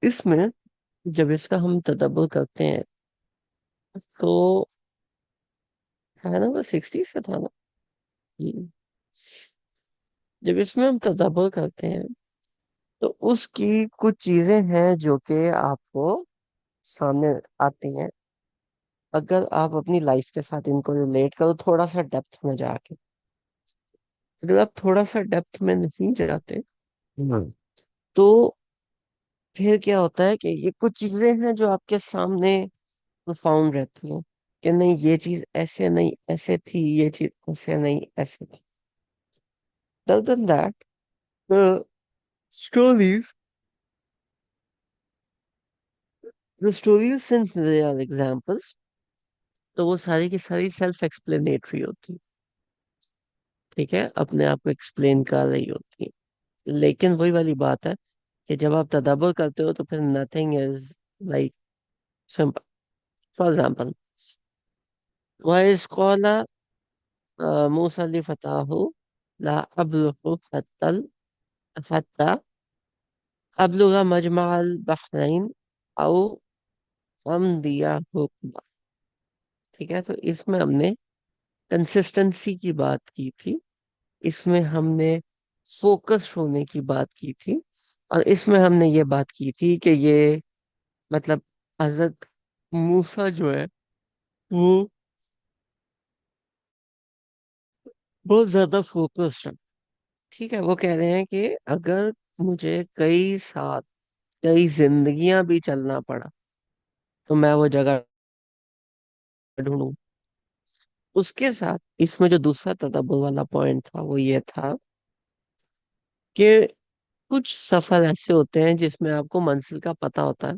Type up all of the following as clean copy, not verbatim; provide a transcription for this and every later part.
इसमें जब इसका हम तदब्बर करते हैं तो है ना, वो 60 से था ना। हम्म। जब इसमें हम तदब्बर करते हैं तो उसकी कुछ चीजें हैं जो कि आपको सामने आती हैं, अगर आप अपनी लाइफ के साथ इनको रिलेट करो थोड़ा सा डेप्थ में जाके। अगर आप थोड़ा सा डेप्थ में नहीं जाते तो फिर क्या होता है कि ये कुछ चीजें हैं जो आपके सामने फाउंड रहती हैं कि नहीं ये चीज ऐसे नहीं ऐसे थी, ये चीज ऐसे नहीं ऐसे थी। Other than that, the stories, the stories since they are examples, तो वो सारी की सारी सेल्फ एक्सप्लेनेटरी होती है। ठीक है, अपने आप को एक्सप्लेन कर रही होती है। लेकिन वही वाली बात है कि जब आप तदब्बर करते हो तो फिर nothing is like simple. For example, वइस क़ाल मूसा लिफ़ताहु ला अब्लुगु हत्ता अब्लुगा मजमअल बहरैन औ अमदिया हुक्बा। ठीक है, तो इसमें हमने कंसिस्टेंसी की बात की थी, इसमें हमने फोकस होने की बात की थी, और इसमें हमने ये बात की थी कि ये मतलब हजरत मूसा जो है वो बहुत ज्यादा फोकस्ड है। ठीक है, वो कह रहे हैं कि अगर मुझे कई साल कई जिंदगियां भी चलना पड़ा तो मैं वो जगह ढूंढूं। उसके साथ इसमें जो दूसरा तदब्बर वाला पॉइंट था वो ये था कि कुछ सफर ऐसे होते हैं जिसमें आपको मंजिल का पता होता है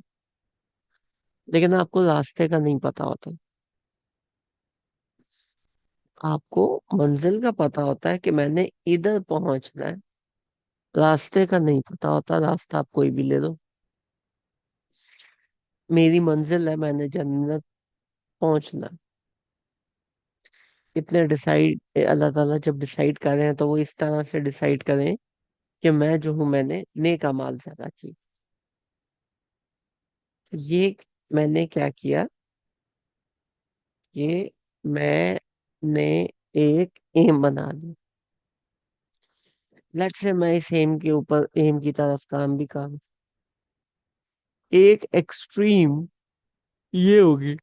लेकिन आपको रास्ते का नहीं पता होता। आपको मंजिल का पता होता है कि मैंने इधर पहुंचना है, रास्ते का नहीं पता होता। रास्ता आप कोई भी ले लो, मेरी मंजिल है मैंने जन्नत पहुंचना है। इतने डिसाइड अल्लाह ताला जब डिसाइड कर रहे हैं तो वो इस तरह से डिसाइड करें कि मैं जो हूं मैंने नेक अमाल ज्यादा की। ये मैंने क्या किया कि मैंने एक एम बना ली। लेट्स से मैं इस एम के ऊपर एम की तरफ काम भी करूं। एक एक्सट्रीम ये होगी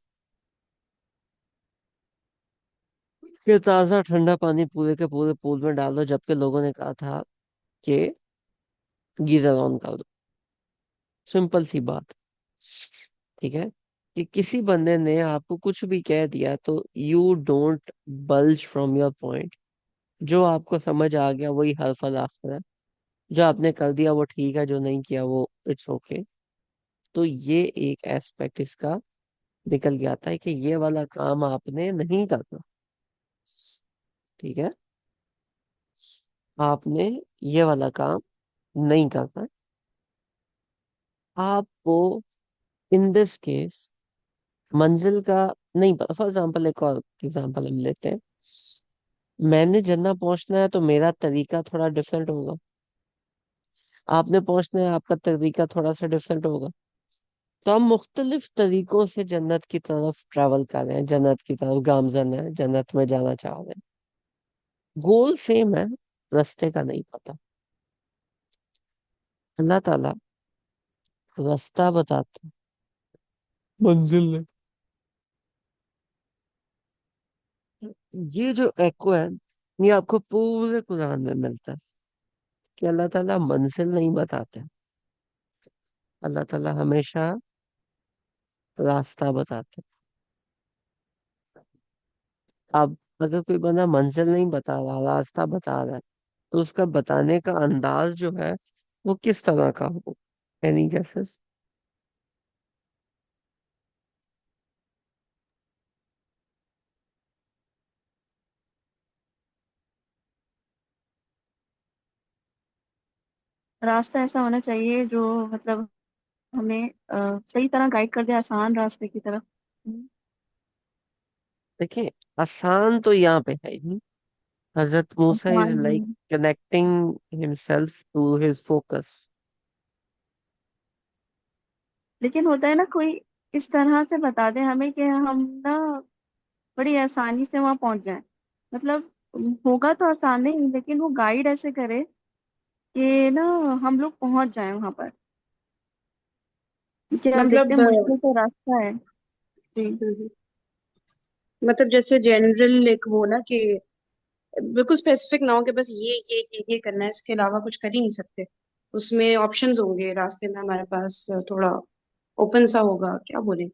कि ताजा ठंडा पानी पूरे के पूरे पूल में डाल दो, जबकि लोगों ने कहा था कि गीजर ऑन कर दो। सिंपल सी बात। ठीक है, कि किसी बंदे ने आपको कुछ भी कह दिया तो you don't bulge from your point. जो आपको समझ आ गया वही हर फल आखिर है। जो आपने कर दिया वो ठीक है, जो नहीं किया वो इट्स ओके। तो ये एक एस्पेक्ट इसका निकल गया था कि ये वाला काम आपने नहीं करना। ठीक है, आपने ये वाला काम नहीं करना है। आपको इन दिस केस मंजिल का नहीं पता। फॉर एग्जाम्पल एक और एग्जाम्पल हम लेते हैं। मैंने जन्नत पहुंचना है तो मेरा तरीका थोड़ा डिफरेंट होगा, आपने पहुंचना है आपका तरीका थोड़ा सा डिफरेंट होगा। तो हम मुख्तलिफ तरीकों से जन्नत की तरफ ट्रैवल कर रहे हैं, जन्नत की तरफ गामजन है, जन्नत में जाना चाह रहे हैं। गोल सेम है, रास्ते का नहीं पता। अल्लाह ताला रास्ता बताता है, मंजिल नहीं। ये जो एको है ये आपको पूरे कुरान में मिलता है कि अल्लाह ताला मंजिल नहीं बताते, अल्लाह ताला हमेशा रास्ता बताते। अब अगर कोई बंदा मंजिल नहीं बता रहा रास्ता बता रहा है तो उसका बताने का अंदाज जो है वो किस तरह का हो? Any guesses? रास्ता ऐसा होना चाहिए जो मतलब हमें सही तरह गाइड कर दे आसान रास्ते की तरफ। देखिए, आसान तो यहाँ पे है ही। हजरत मूसा इज आसान like connecting himself to his focus. लेकिन होता है ना, कोई इस तरह से बता दे हमें कि हम ना बड़ी आसानी से वहां पहुंच जाएं। मतलब होगा तो आसान ही, लेकिन वो गाइड ऐसे करे कि ना हम लोग पहुंच जाएं वहां पर, कि हम देखते मतलब हैं मुश्किल तो रास्ता है। जी। हम्म, मतलब जैसे जनरल एक वो ना कि बिल्कुल स्पेसिफिक ना हो कि बस ये करना है, इसके अलावा कुछ कर ही नहीं सकते। उसमें ऑप्शंस होंगे रास्ते में हमारे पास, थोड़ा ओपन सा होगा, क्या बोले,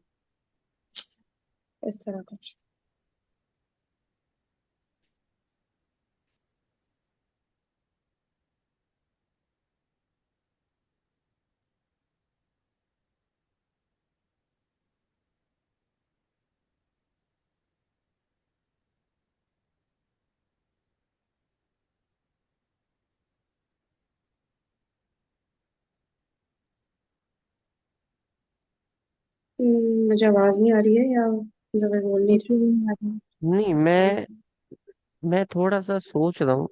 इस तरह कुछ। मुझे आवाज नहीं आ रही है या जब मैं बोल नहीं मुझे भी नहीं आता। नहीं, मैं थोड़ा सा सोच रहा हूँ।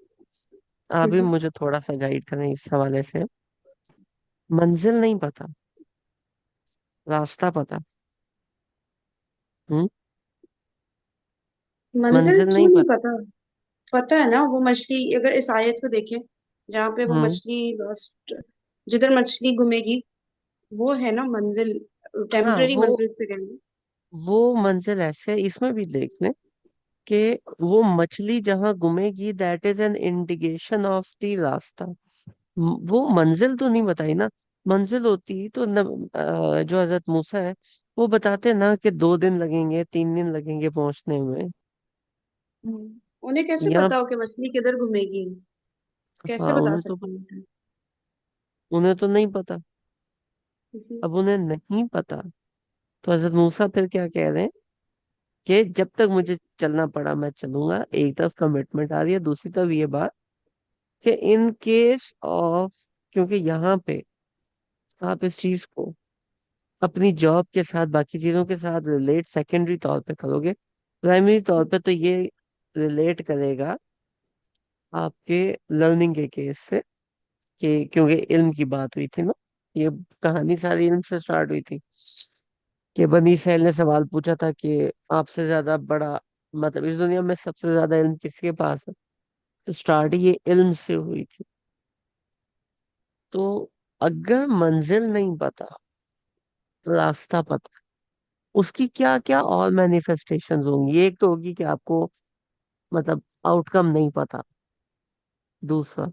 आप भी रही। मुझे थोड़ा सा गाइड करें इस हवाले से। मंजिल नहीं पता, रास्ता पता। हम्म। मंजिल मंजिल क्यों नहीं नहीं पता। पता? पता है ना, वो मछली अगर इस आयत को देखें, जहाँ पे वो हम्म। मछली lost, जिधर मछली घूमेगी, वो है ना मंजिल, हाँ, टेम्पररी मंजिल से कहेंगे। वो मंजिल ऐसे है, इसमें भी देख लें कि वो मछली जहां घूमेगी that is an indication of the रास्ता। वो मंजिल तो नहीं बताई ना। मंजिल होती तो जो हजरत मूसा है वो बताते ना कि 2 दिन लगेंगे, 3 दिन लगेंगे पहुंचने में। उन्हें कैसे यहाँ पता हो कि मछली किधर घूमेगी? कैसे हाँ, बता सकते हैं? उन्हें तो नहीं पता। हम्म, अब उन्हें नहीं पता तो हजरत मूसा फिर क्या कह रहे हैं कि जब तक मुझे चलना पड़ा मैं चलूंगा। एक तरफ कमिटमेंट आ रही है, दूसरी तरफ ये बात कि इन केस ऑफ, क्योंकि यहाँ पे आप इस चीज को अपनी जॉब के साथ बाकी चीजों के साथ रिलेट सेकेंडरी तौर पे करोगे, प्राइमरी तौर पे तो ये रिलेट करेगा आपके लर्निंग के केस से। कि क्योंकि इल्म की बात हुई थी ना, ये कहानी सारी इल्म से स्टार्ट हुई थी कि बनी इसराइल ने सवाल पूछा था कि आपसे ज्यादा बड़ा, मतलब इस दुनिया में सबसे ज्यादा इल्म किसके पास है। तो स्टार्ट ये इल्म से हुई थी। तो अगर मंजिल नहीं पता, रास्ता पता, उसकी क्या क्या और मैनिफेस्टेशंस होंगी। एक तो होगी कि आपको मतलब आउटकम नहीं पता। दूसरा,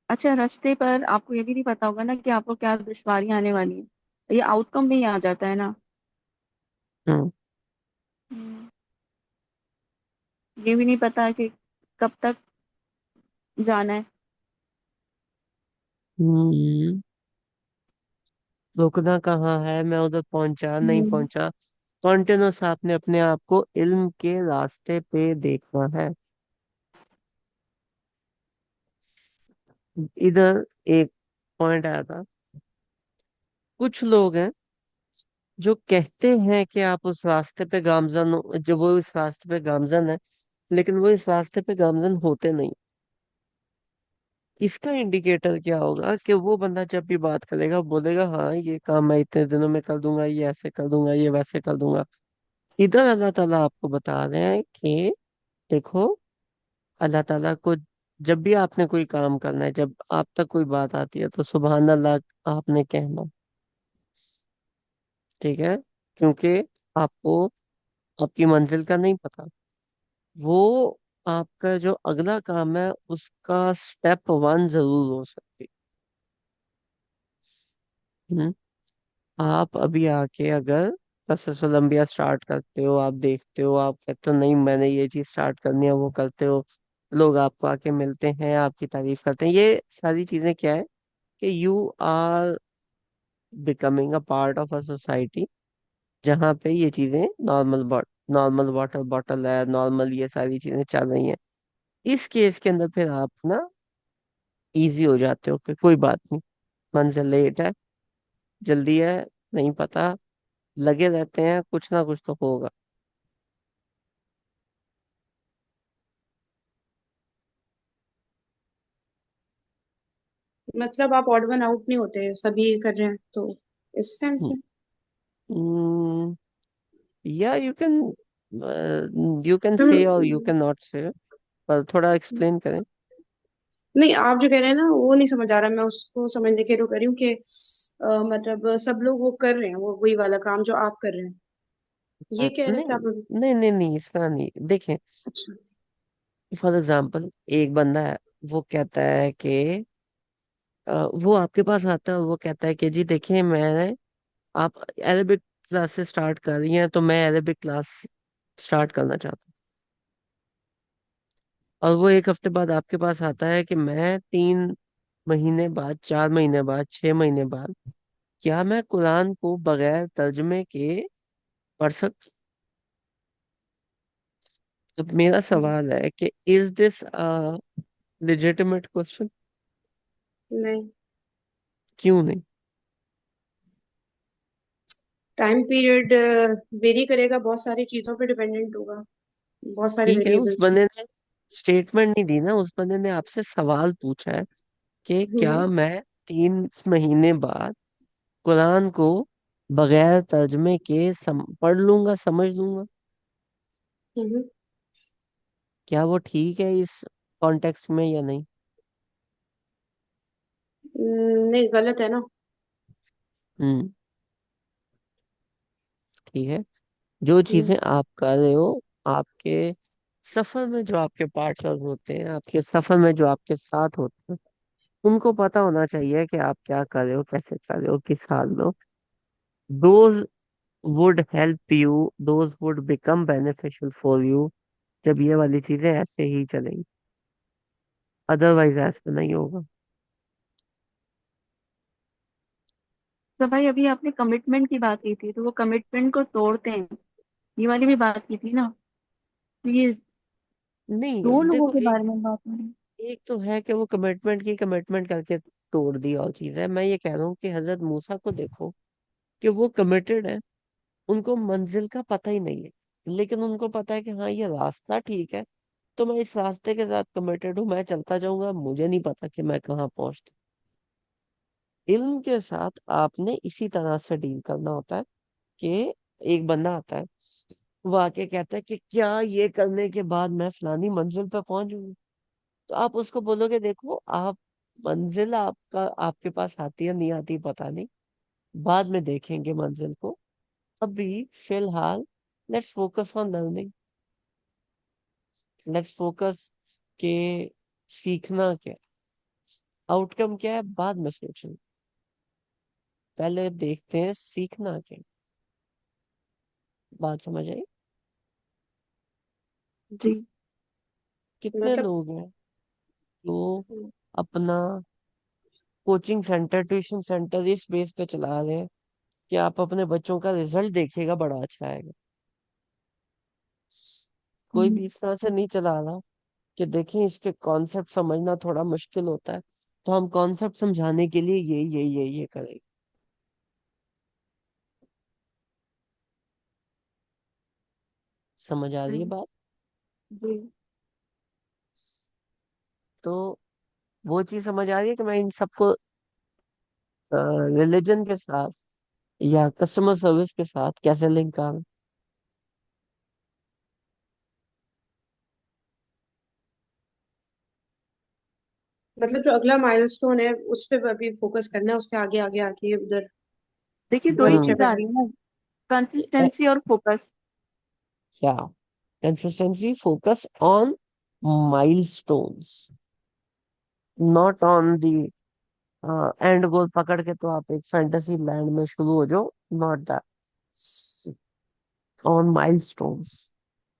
अच्छा, रास्ते पर आपको ये भी नहीं पता होगा ना कि आपको क्या दुश्वारियां आने वाली है, ये आउटकम में ही आ जाता है ना। हम्म। हम्म, ये भी नहीं पता कि कब तक जाना है। हम्म, रुकना कहाँ है, मैं उधर पहुंचा नहीं हम्म। पहुंचा। कॉन्टिन्यूस आपने अपने आप को इल्म के रास्ते पे देखना है। इधर एक पॉइंट आया था। कुछ लोग हैं जो कहते हैं कि आप उस रास्ते पे गामजन हो, जो वो इस रास्ते पे गामजन है, लेकिन वो इस रास्ते पे गामजन होते नहीं। इसका इंडिकेटर क्या होगा कि वो बंदा जब भी बात करेगा बोलेगा हाँ ये काम मैं इतने दिनों में कर दूंगा, ये ऐसे कर दूंगा, ये वैसे कर दूंगा। इधर अल्लाह ताला आपको बता रहे हैं कि देखो, अल्लाह ताला को जब भी आपने कोई काम करना है, जब आप तक कोई बात आती है तो सुबहान अल्लाह आपने कहना। ठीक है, क्योंकि आपको आपकी मंजिल का नहीं पता। वो आपका जो अगला काम है उसका स्टेप 1 जरूर हो सकती। हम्म। आप अभी आके अगर तसल्सुल अंबिया स्टार्ट करते हो, आप देखते हो, आप कहते हो नहीं मैंने ये चीज स्टार्ट करनी है, वो करते हो। लोग आपको आके मिलते हैं, आपकी तारीफ करते हैं। ये सारी चीजें क्या है कि you are becoming a part of a society जहाँ पे ये चीजें नॉर्मल वाटर बॉटल है, नॉर्मल ये सारी चीजें चल रही हैं। इस केस के अंदर फिर आप ना इजी हो जाते हो कि कोई बात नहीं, मंजिल लेट है, जल्दी है, नहीं पता, लगे रहते हैं, कुछ ना कुछ तो होगा। मतलब आप ऑड वन आउट नहीं होते, सभी कर रहे हैं तो इस सेंस में। या यू कैन फिर से और यू कैन नॉट से, पर थोड़ा एक्सप्लेन करें। नहीं, आप जो कह रहे हैं ना वो नहीं समझ आ रहा, मैं उसको समझने की कर रही हूँ कि मतलब सब लोग वो कर रहे हैं, वो वही वाला काम जो आप कर रहे हैं, ये कह रहे थे नहीं आप लोग। नहीं नहीं नहीं, इसका नहीं, देखें। अच्छा। फॉर एग्जाम्पल, एक बंदा है, वो कहता है कि वो आपके पास आता है, वो कहता है कि जी देखिए, मैं आप अरेबिक क्लासेस स्टार्ट कर रही हैं, तो मैं अरेबिक क्लास स्टार्ट करना चाहता हूँ। और वो एक हफ्ते बाद आपके पास आता है कि मैं 3 महीने बाद, 4 महीने बाद, 6 महीने बाद, क्या मैं कुरान को बगैर तर्जमे के पढ़ सकता? अब मेरा सवाल है कि is this a legitimate question? नहीं, क्यों नहीं? टाइम पीरियड वेरी करेगा, बहुत सारी चीजों पे डिपेंडेंट होगा, बहुत सारे ठीक है, उस वेरिएबल्स पे। बंदे ने स्टेटमेंट नहीं दी ना, उस बंदे ने आपसे सवाल पूछा है कि हम्म। क्या मैं 3 महीने बाद कुरान को बगैर तर्जमे के पढ़ लूंगा, समझ लूंगा? हम्म। क्या वो ठीक है इस कॉन्टेक्स्ट में या नहीं? नहीं, गलत है ना। हम्म। ठीक है। जो हम्म। चीजें आप कर रहे हो, आपके सफर में जो आपके पार्टनर होते हैं, आपके सफर में जो आपके साथ होते हैं, उनको पता होना चाहिए कि आप क्या कर रहे हो, कैसे कर रहे हो, किस हाल में हो। Those would help you, those would become beneficial for you, जब ये वाली चीजें ऐसे ही चलेंगी, अदरवाइज ऐसे नहीं होगा। तो भाई अभी आपने कमिटमेंट की बात की थी, तो वो कमिटमेंट को तोड़ते हैं, ये वाली भी बात की थी ना। तो ये नहीं दो लोगों देखो, के बारे में बात हो रही है। एक तो है कि वो कमिटमेंट करके तोड़ दी, और चीज है, मैं ये कह रहा हूँ कि हजरत मूसा को देखो, कि वो कमिटेड है, उनको मंजिल का पता ही नहीं है, लेकिन उनको पता है कि हाँ ये रास्ता ठीक है, तो मैं इस रास्ते के साथ कमिटेड हूँ, मैं चलता जाऊंगा, मुझे नहीं पता कि मैं कहाँ पहुंचता। इल्म के साथ आपने इसी तरह से डील करना होता है कि एक बंदा आता है, वो आके कहता है कि क्या ये करने के बाद मैं फलानी मंजिल पे पहुंच जाऊंगा? तो आप उसको बोलोगे देखो, आप मंजिल आपका आपके पास आती है नहीं आती पता नहीं, बाद में देखेंगे मंजिल को, अभी फिलहाल let's focus on learning, let's focus के सीखना क्या, आउटकम क्या है बाद में सोचेंगे, पहले देखते हैं सीखना क्या। बात समझ आई? जी। कितने मतलब लोग हैं जो अपना कोचिंग सेंटर, ट्यूशन सेंटर इस बेस पे चला रहे हैं कि आप अपने बच्चों का रिजल्ट देखिएगा, बड़ा अच्छा आएगा। कोई हम्म। भी इस तरह से नहीं चला रहा कि देखें इसके कॉन्सेप्ट समझना थोड़ा मुश्किल होता है, तो हम कॉन्सेप्ट समझाने के लिए ये करें। समझ आ रही है हम्म। बात? जी। तो वो चीज समझ आ रही है कि मैं इन सबको रिलीजन के साथ या कस्टमर सर्विस के साथ कैसे लिंक करूं? मतलब जो अगला माइलस्टोन है उस पे अभी फोकस करना है, उसके आगे आगे आगे उधर देखिए, दो ही वही हाँ, चल चीजें रहा आ है। रही है ना, ए- कंसिस्टेंसी और फोकस। क्या? Consistency, focus on milestones, not on the end goal पकड़ के तो आप एक फैंटेसी लैंड में शुरू हो जाओ, not that, on milestones.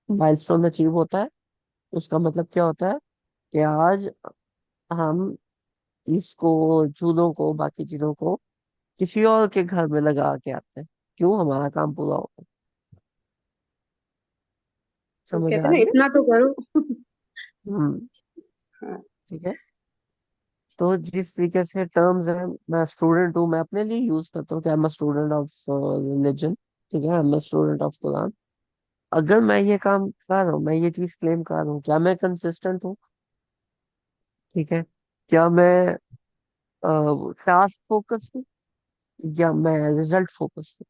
Milestone achieve होता है, उसका मतलब क्या होता है कि आज हम इसको, चूलों को, बाकी चीजों को किसी और के घर में लगा के आते हैं। क्यों? हमारा काम पूरा होगा। तो समझ कहते आ ना रही है? इतना तो करो। हम्म। हाँ। ठीक है। तो जिस तरीके से टर्म्स है, मैं स्टूडेंट हूँ, मैं अपने लिए यूज करता हूँ कि I am student of religion. ठीक है, I am student of Quran. अगर मैं ये काम कर रहा हूँ, मैं ये चीज क्लेम कर रहा हूँ, क्या मैं कंसिस्टेंट हूँ? ठीक है। क्या मैं टास्क फोकस्ड हूँ, या मैं रिजल्ट फोकस्ड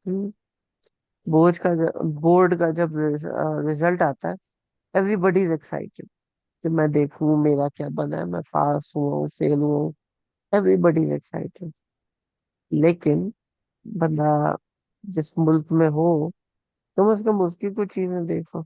हूँ? बोर्ड का जब रिजल्ट आता है, एवरीबडी इज एक्साइटेड कि मैं देखूं मेरा क्या बना है, मैं पास हुआ हूँ, फेल हुआ हूँ। Everybody is excited. लेकिन बंदा जिस मुल्क में हो, कम से कम उसकी कुछ चीजें देखो।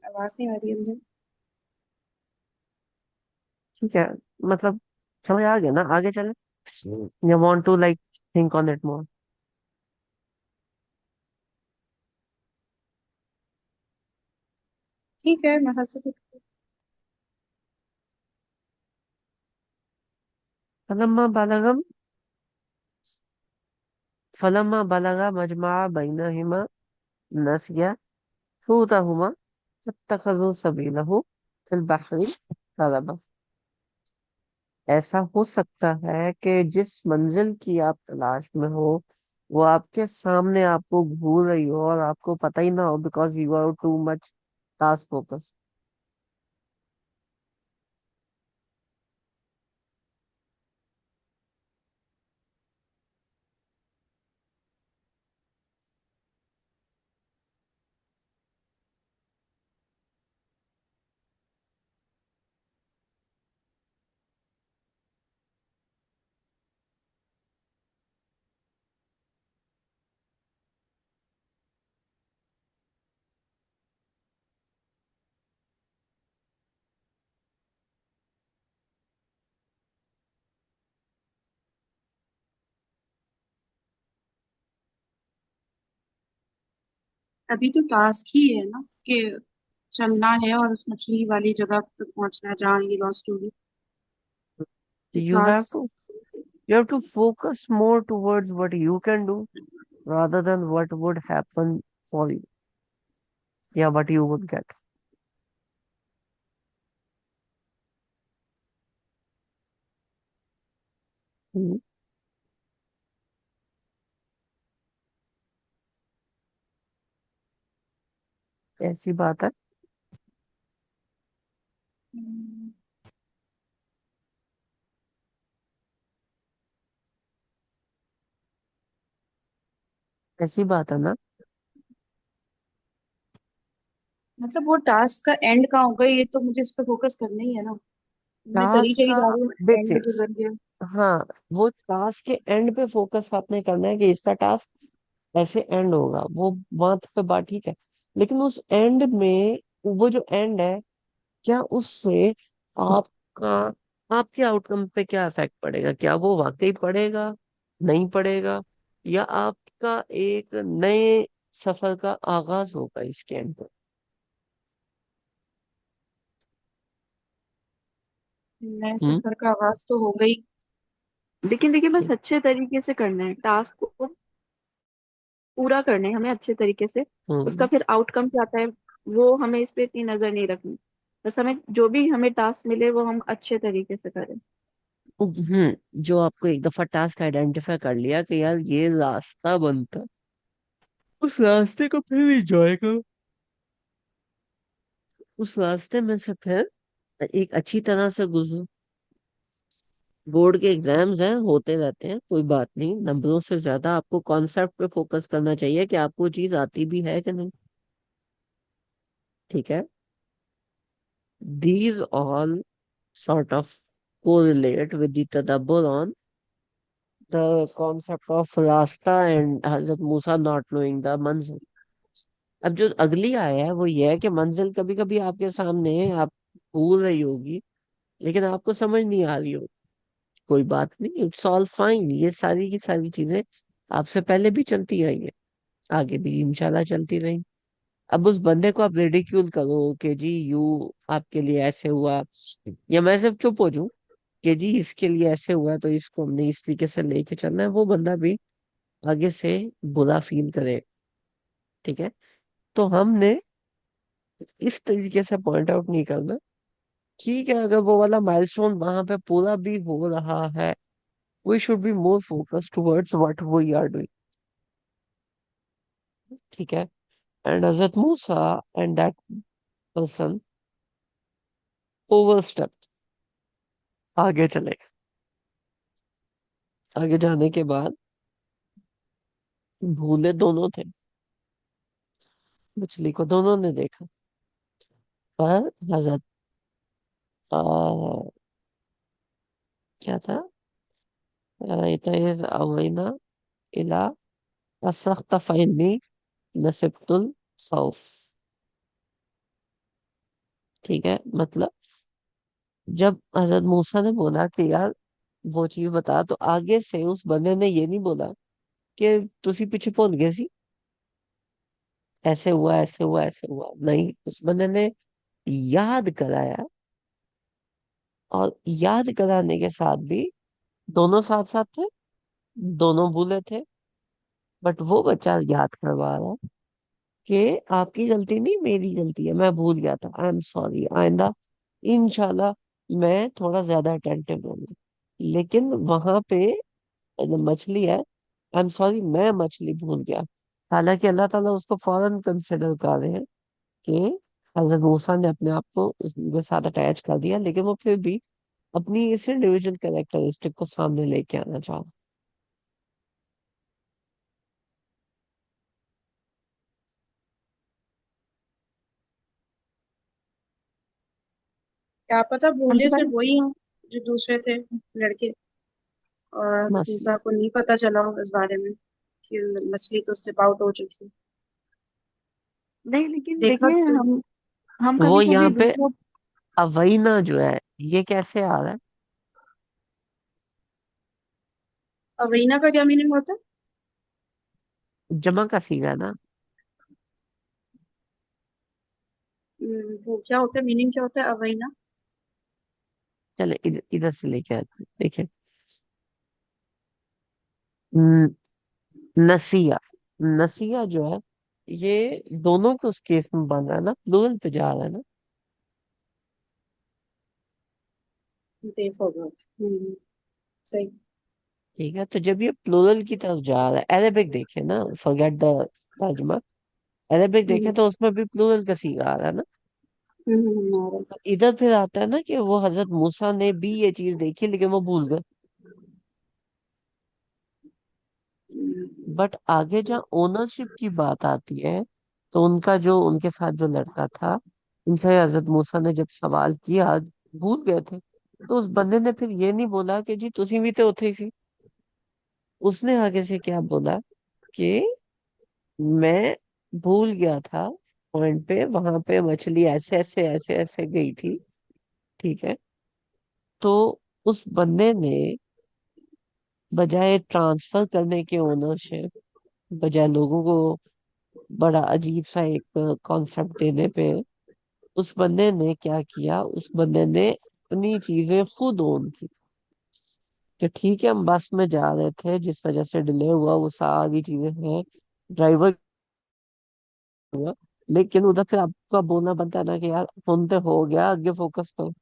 आवाज नहीं आ रही है मुझे। ठीक है। मतलब समझ आ गया ना? आगे चले? You want to like think on it more? ठीक है, मैं सबसे फलम्मा बलगम फलम्मा बलगा मजमा बैनहिमा नसिया हूतहुमा फत्तखज़ू सबीलहु फिल बहरी सरबा। ऐसा हो सकता है कि जिस मंजिल की आप तलाश में हो, वो आपके सामने आपको घूर रही हो और आपको पता ही ना हो, because you are too much task focus. अभी तो टास्क ही है ना कि चलना है और उस मछली वाली जगह तक पहुंचना है जहाँ ये लॉस्ट होगी। You have to task. You have to focus more towards what you can do, rather than what would happen for you, या what you would get। हम्म, ऐसी बात है। ऐसी बात है ना? मतलब वो टास्क का एंड कहाँ होगा, ये तो मुझे इस पे फोकस करना ही है ना। मैं करी टास्क चली का, जा रही हूँ, देखिए, एंड के जरिए। हाँ, वो टास्क के एंड पे फोकस आपने करना है कि इसका टास्क ऐसे एंड होगा, वो वहां पे बात ठीक है। लेकिन उस एंड में, वो जो एंड है, क्या उससे आपका आपके आउटकम पे क्या इफेक्ट पड़ेगा? क्या वो वाकई पड़ेगा, नहीं पड़ेगा, या आपका एक नए सफर का आगाज होगा इसके एंड पे? नए हम्म। सफर का आगाज तो हो गई। लेकिन देखिए, बस ठीक। अच्छे तरीके से करना है, टास्क को पूरा करना है हमें अच्छे तरीके से। उसका हम्म। फिर आउटकम क्या आता है, वो हमें इस पे इतनी नजर नहीं रखनी। बस हमें जो भी हमें टास्क मिले वो हम अच्छे तरीके से करें। जो आपको एक दफा टास्क आइडेंटिफाई कर लिया कि यार ये रास्ता बनता है, उस रास्ते को फिर एंजॉय करो। उस रास्ते में से फिर एक अच्छी तरह से गुजरो। बोर्ड के एग्जाम्स हैं, होते रहते हैं, कोई बात नहीं। नंबरों से ज्यादा आपको कॉन्सेप्ट पे फोकस करना चाहिए कि आपको चीज आती भी है कि नहीं। ठीक है। These all sort of correlate with the tadabbur on the concept of Rasta and Hazrat Musa not knowing the manzil. अब जो अगली आया है वो ये है कि मंजिल कभी कभी आपके सामने है, आप भूल रही होगी, लेकिन आपको समझ नहीं आ रही हो। कोई बात नहीं, इट्स ऑल फाइन। ये सारी की सारी चीजें आपसे पहले भी चलती आई है, आगे भी इंशाल्लाह चलती रहेंगी। अब उस बंदे को आप रिडिक्यूल करो कि जी यू आपके लिए ऐसे हुआ, या मैं सिर्फ चुप हो जाऊं कि जी इसके लिए ऐसे हुआ तो इसको हमने इस तरीके से लेके चलना है, वो बंदा भी आगे से बुरा फील करे। ठीक है। तो हमने इस तरीके से पॉइंट आउट नहीं करना। ठीक है, अगर वो वाला माइलस्टोन वहां पे पूरा भी हो रहा है, we should be more focus towards what we are doing. ठीक है। And Hazrat Musa and that person overstep, आगे चले। आगे जाने के बाद भूले दोनों थे, मछली को दोनों ने देखा, पर हजरत क्या था, अवैना इला असख्त फइन्नी नसिबतुल खौफ। ठीक है, मतलब जब हजरत मूसा ने बोला कि यार वो चीज बता, तो आगे से उस बंदे ने ये नहीं बोला कि तुसी पीछे पहुंच गए सी, ऐसे हुआ ऐसे हुआ ऐसे हुआ, नहीं। उस बंदे ने याद कराया, और याद कराने के साथ भी दोनों साथ साथ थे, दोनों भूले थे, बट वो बच्चा याद करवा रहा कि आपकी गलती नहीं, मेरी गलती है, मैं भूल गया था, आई एम सॉरी, आइंदा इंशाल्लाह मैं थोड़ा ज्यादा अटेंटिव रहूंगा। लेकिन वहां पे जो मछली है, आई एम सॉरी, मैं मछली भूल गया। हालांकि अल्लाह ताला उसको फौरन कंसिडर कर रहे हैं कि हजरत मूसा ने अपने आप को उसके साथ अटैच कर दिया, लेकिन वो फिर भी अपनी इस इंडिविजुअल कैरेक्टरिस्टिक को सामने लेके आना चाहा। क्या पता हमको भूले सिर्फ पहले वही हो जो दूसरे थे लड़के, और हजरत मसला मूसा को नहीं पता चला हो इस बारे में कि मछली तो स्लिप आउट हो चुकी। नहीं, लेकिन देखा देखिए तो हम वो कभी कभी यहाँ पे दूसरों अवैना जो है, ये कैसे आ रहा है? अवीना का क्या मीनिंग होता है? जमा का सीगा है ना। वो क्या होता है, मीनिंग क्या होता है अवीना? चले इधर इधर से लेके आते हैं। देखिए, न- नसिया, नसिया जो है, ये दोनों के उस केस में बन रहा है ना, प्लूरल पे जा रहा है ना। देखो सही। ठीक है, तो जब ये प्लूरल की तरफ जा रहा है, अरेबिक देखे ना, फॉरगेट द तर्जमा, अरेबिक देखे हम्म तो उसमें भी प्लूरल का सीगा आ रहा है ना। और तो इधर फिर आता है ना कि वो हजरत मूसा ने भी ये चीज देखी, लेकिन वो भूल गए। बट आगे जहाँ ओनरशिप की बात आती है, तो उनका जो उनके साथ जो लड़का था, उनसे हजरत मूसा ने जब सवाल किया, भूल गए थे, तो उस बंदे ने फिर ये नहीं बोला कि जी तुसी भी तो उथे सी। उसने आगे से क्या बोला कि मैं भूल गया था, पॉइंट पे वहां पे मछली ऐसे ऐसे ऐसे ऐसे गई थी। ठीक है। तो उस बंदे ने बजाय ट्रांसफर करने के ओनरशिप, बजाय लोगों को बड़ा अजीब सा एक कॉन्सेप्ट देने पे, उस बंदे ने क्या किया, उस बंदे ने अपनी चीजें खुद ओन की। कि ठीक है, हम बस में जा रहे थे, जिस वजह से डिले हुआ, वो सारी चीजें हैं, ड्राइवर हुआ, लेकिन उधर फिर आपका बोलना बनता है ना कि यार फोन पे हो गया, आगे फोकस करो।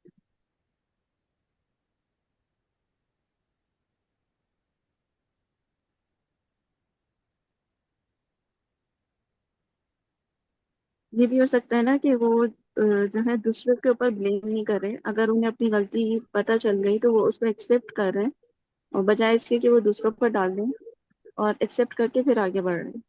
ये भी हो सकता है ना कि वो जो है दूसरों के ऊपर ब्लेम नहीं कर रहे। अगर उन्हें अपनी गलती पता चल गई तो वो उसको एक्सेप्ट कर रहे हैं, और बजाय इसके कि वो दूसरों पर डाल दें, और एक्सेप्ट करके फिर आगे बढ़ रहे हैं।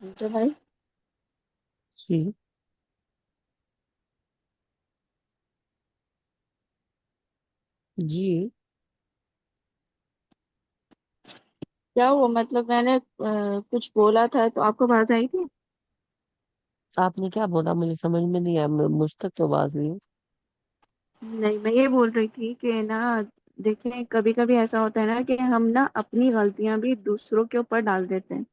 अच्छा भाई। जी। जी। क्या हुआ, मतलब मैंने कुछ बोला था तो आपको बात आई थी? आपने क्या बोला मुझे समझ में नहीं आया, मुझ तक तो बात नहीं है। नहीं, मैं ये बोल रही थी कि ना, देखें कभी कभी ऐसा होता है ना कि हम ना अपनी गलतियां भी दूसरों के ऊपर डाल देते हैं।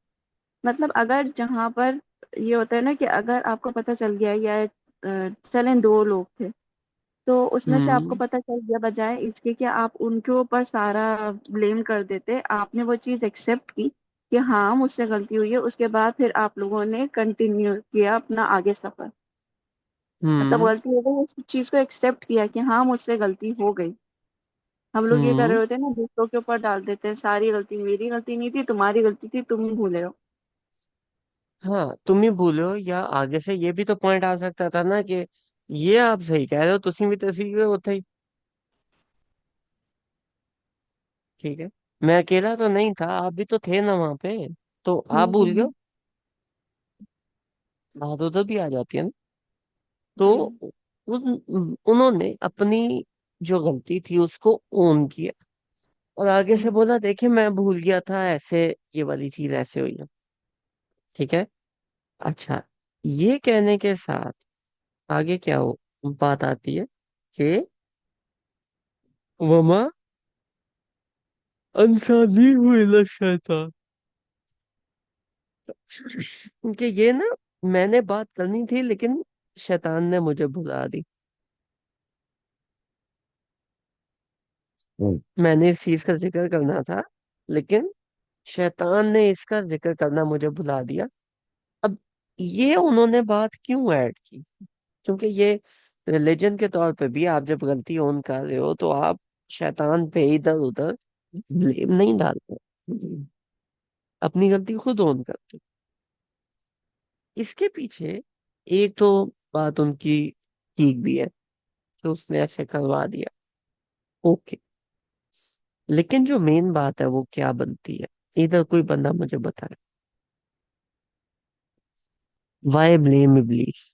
मतलब अगर जहां पर ये होता है ना कि अगर आपको पता चल गया, या चलें दो लोग थे, तो उसमें से आपको हम्म। पता चल गया, बजाय इसके कि आप उनके ऊपर सारा ब्लेम कर देते, आपने वो चीज एक्सेप्ट की कि हाँ मुझसे गलती हुई है। उसके बाद फिर आप लोगों ने कंटिन्यू किया अपना आगे सफर। मतलब हम्म। गलती हो गई, उस चीज को एक्सेप्ट किया कि हाँ मुझसे गलती हो गई। हम लोग ये कर रहे हम्म। होते हैं ना, दूसरों के ऊपर डाल देते हैं सारी गलती, मेरी गलती नहीं थी, तुम्हारी गलती थी, तुम भूले हो। हाँ, तुम ही भूलो, या आगे से ये भी तो पॉइंट आ सकता था ना कि ये आप सही कह रहे हो, तुम भी तो सीखे होते ही। ठीक है, मैं अकेला तो नहीं था, आप भी तो थे ना वहां पे, तो आप भूल गए हो। हम्म। बात उधर भी आ जाती है ना। तो जी। उन्होंने अपनी जो गलती थी उसको ओन किया, और आगे से हम्म। बोला देखिए मैं भूल गया था, ऐसे ये वाली चीज ऐसे हुई है। ठीक है। अच्छा, ये कहने के साथ आगे क्या हो बात आती है कि वमा इंसानी हुई ना शैतान। क्योंकि ये ना, मैंने बात करनी थी लेकिन शैतान ने मुझे भुला दी। मैंने इस चीज का जिक्र करना था, लेकिन शैतान ने इसका जिक्र करना मुझे भुला दिया। अब ये उन्होंने बात क्यों ऐड की? क्योंकि ये रिलीजन के तौर पे भी आप जब गलती ओन कर रहे हो तो आप शैतान पे इधर उधर ब्लेम नहीं डालते, अपनी गलती खुद ओन करते। इसके पीछे एक तो बात उनकी ठीक भी है कि उसने ऐसे करवा दिया, ओके। लेकिन जो मेन बात है वो क्या बनती है, इधर कोई बंदा मुझे बताए, वाई ब्लेम इब्लीस?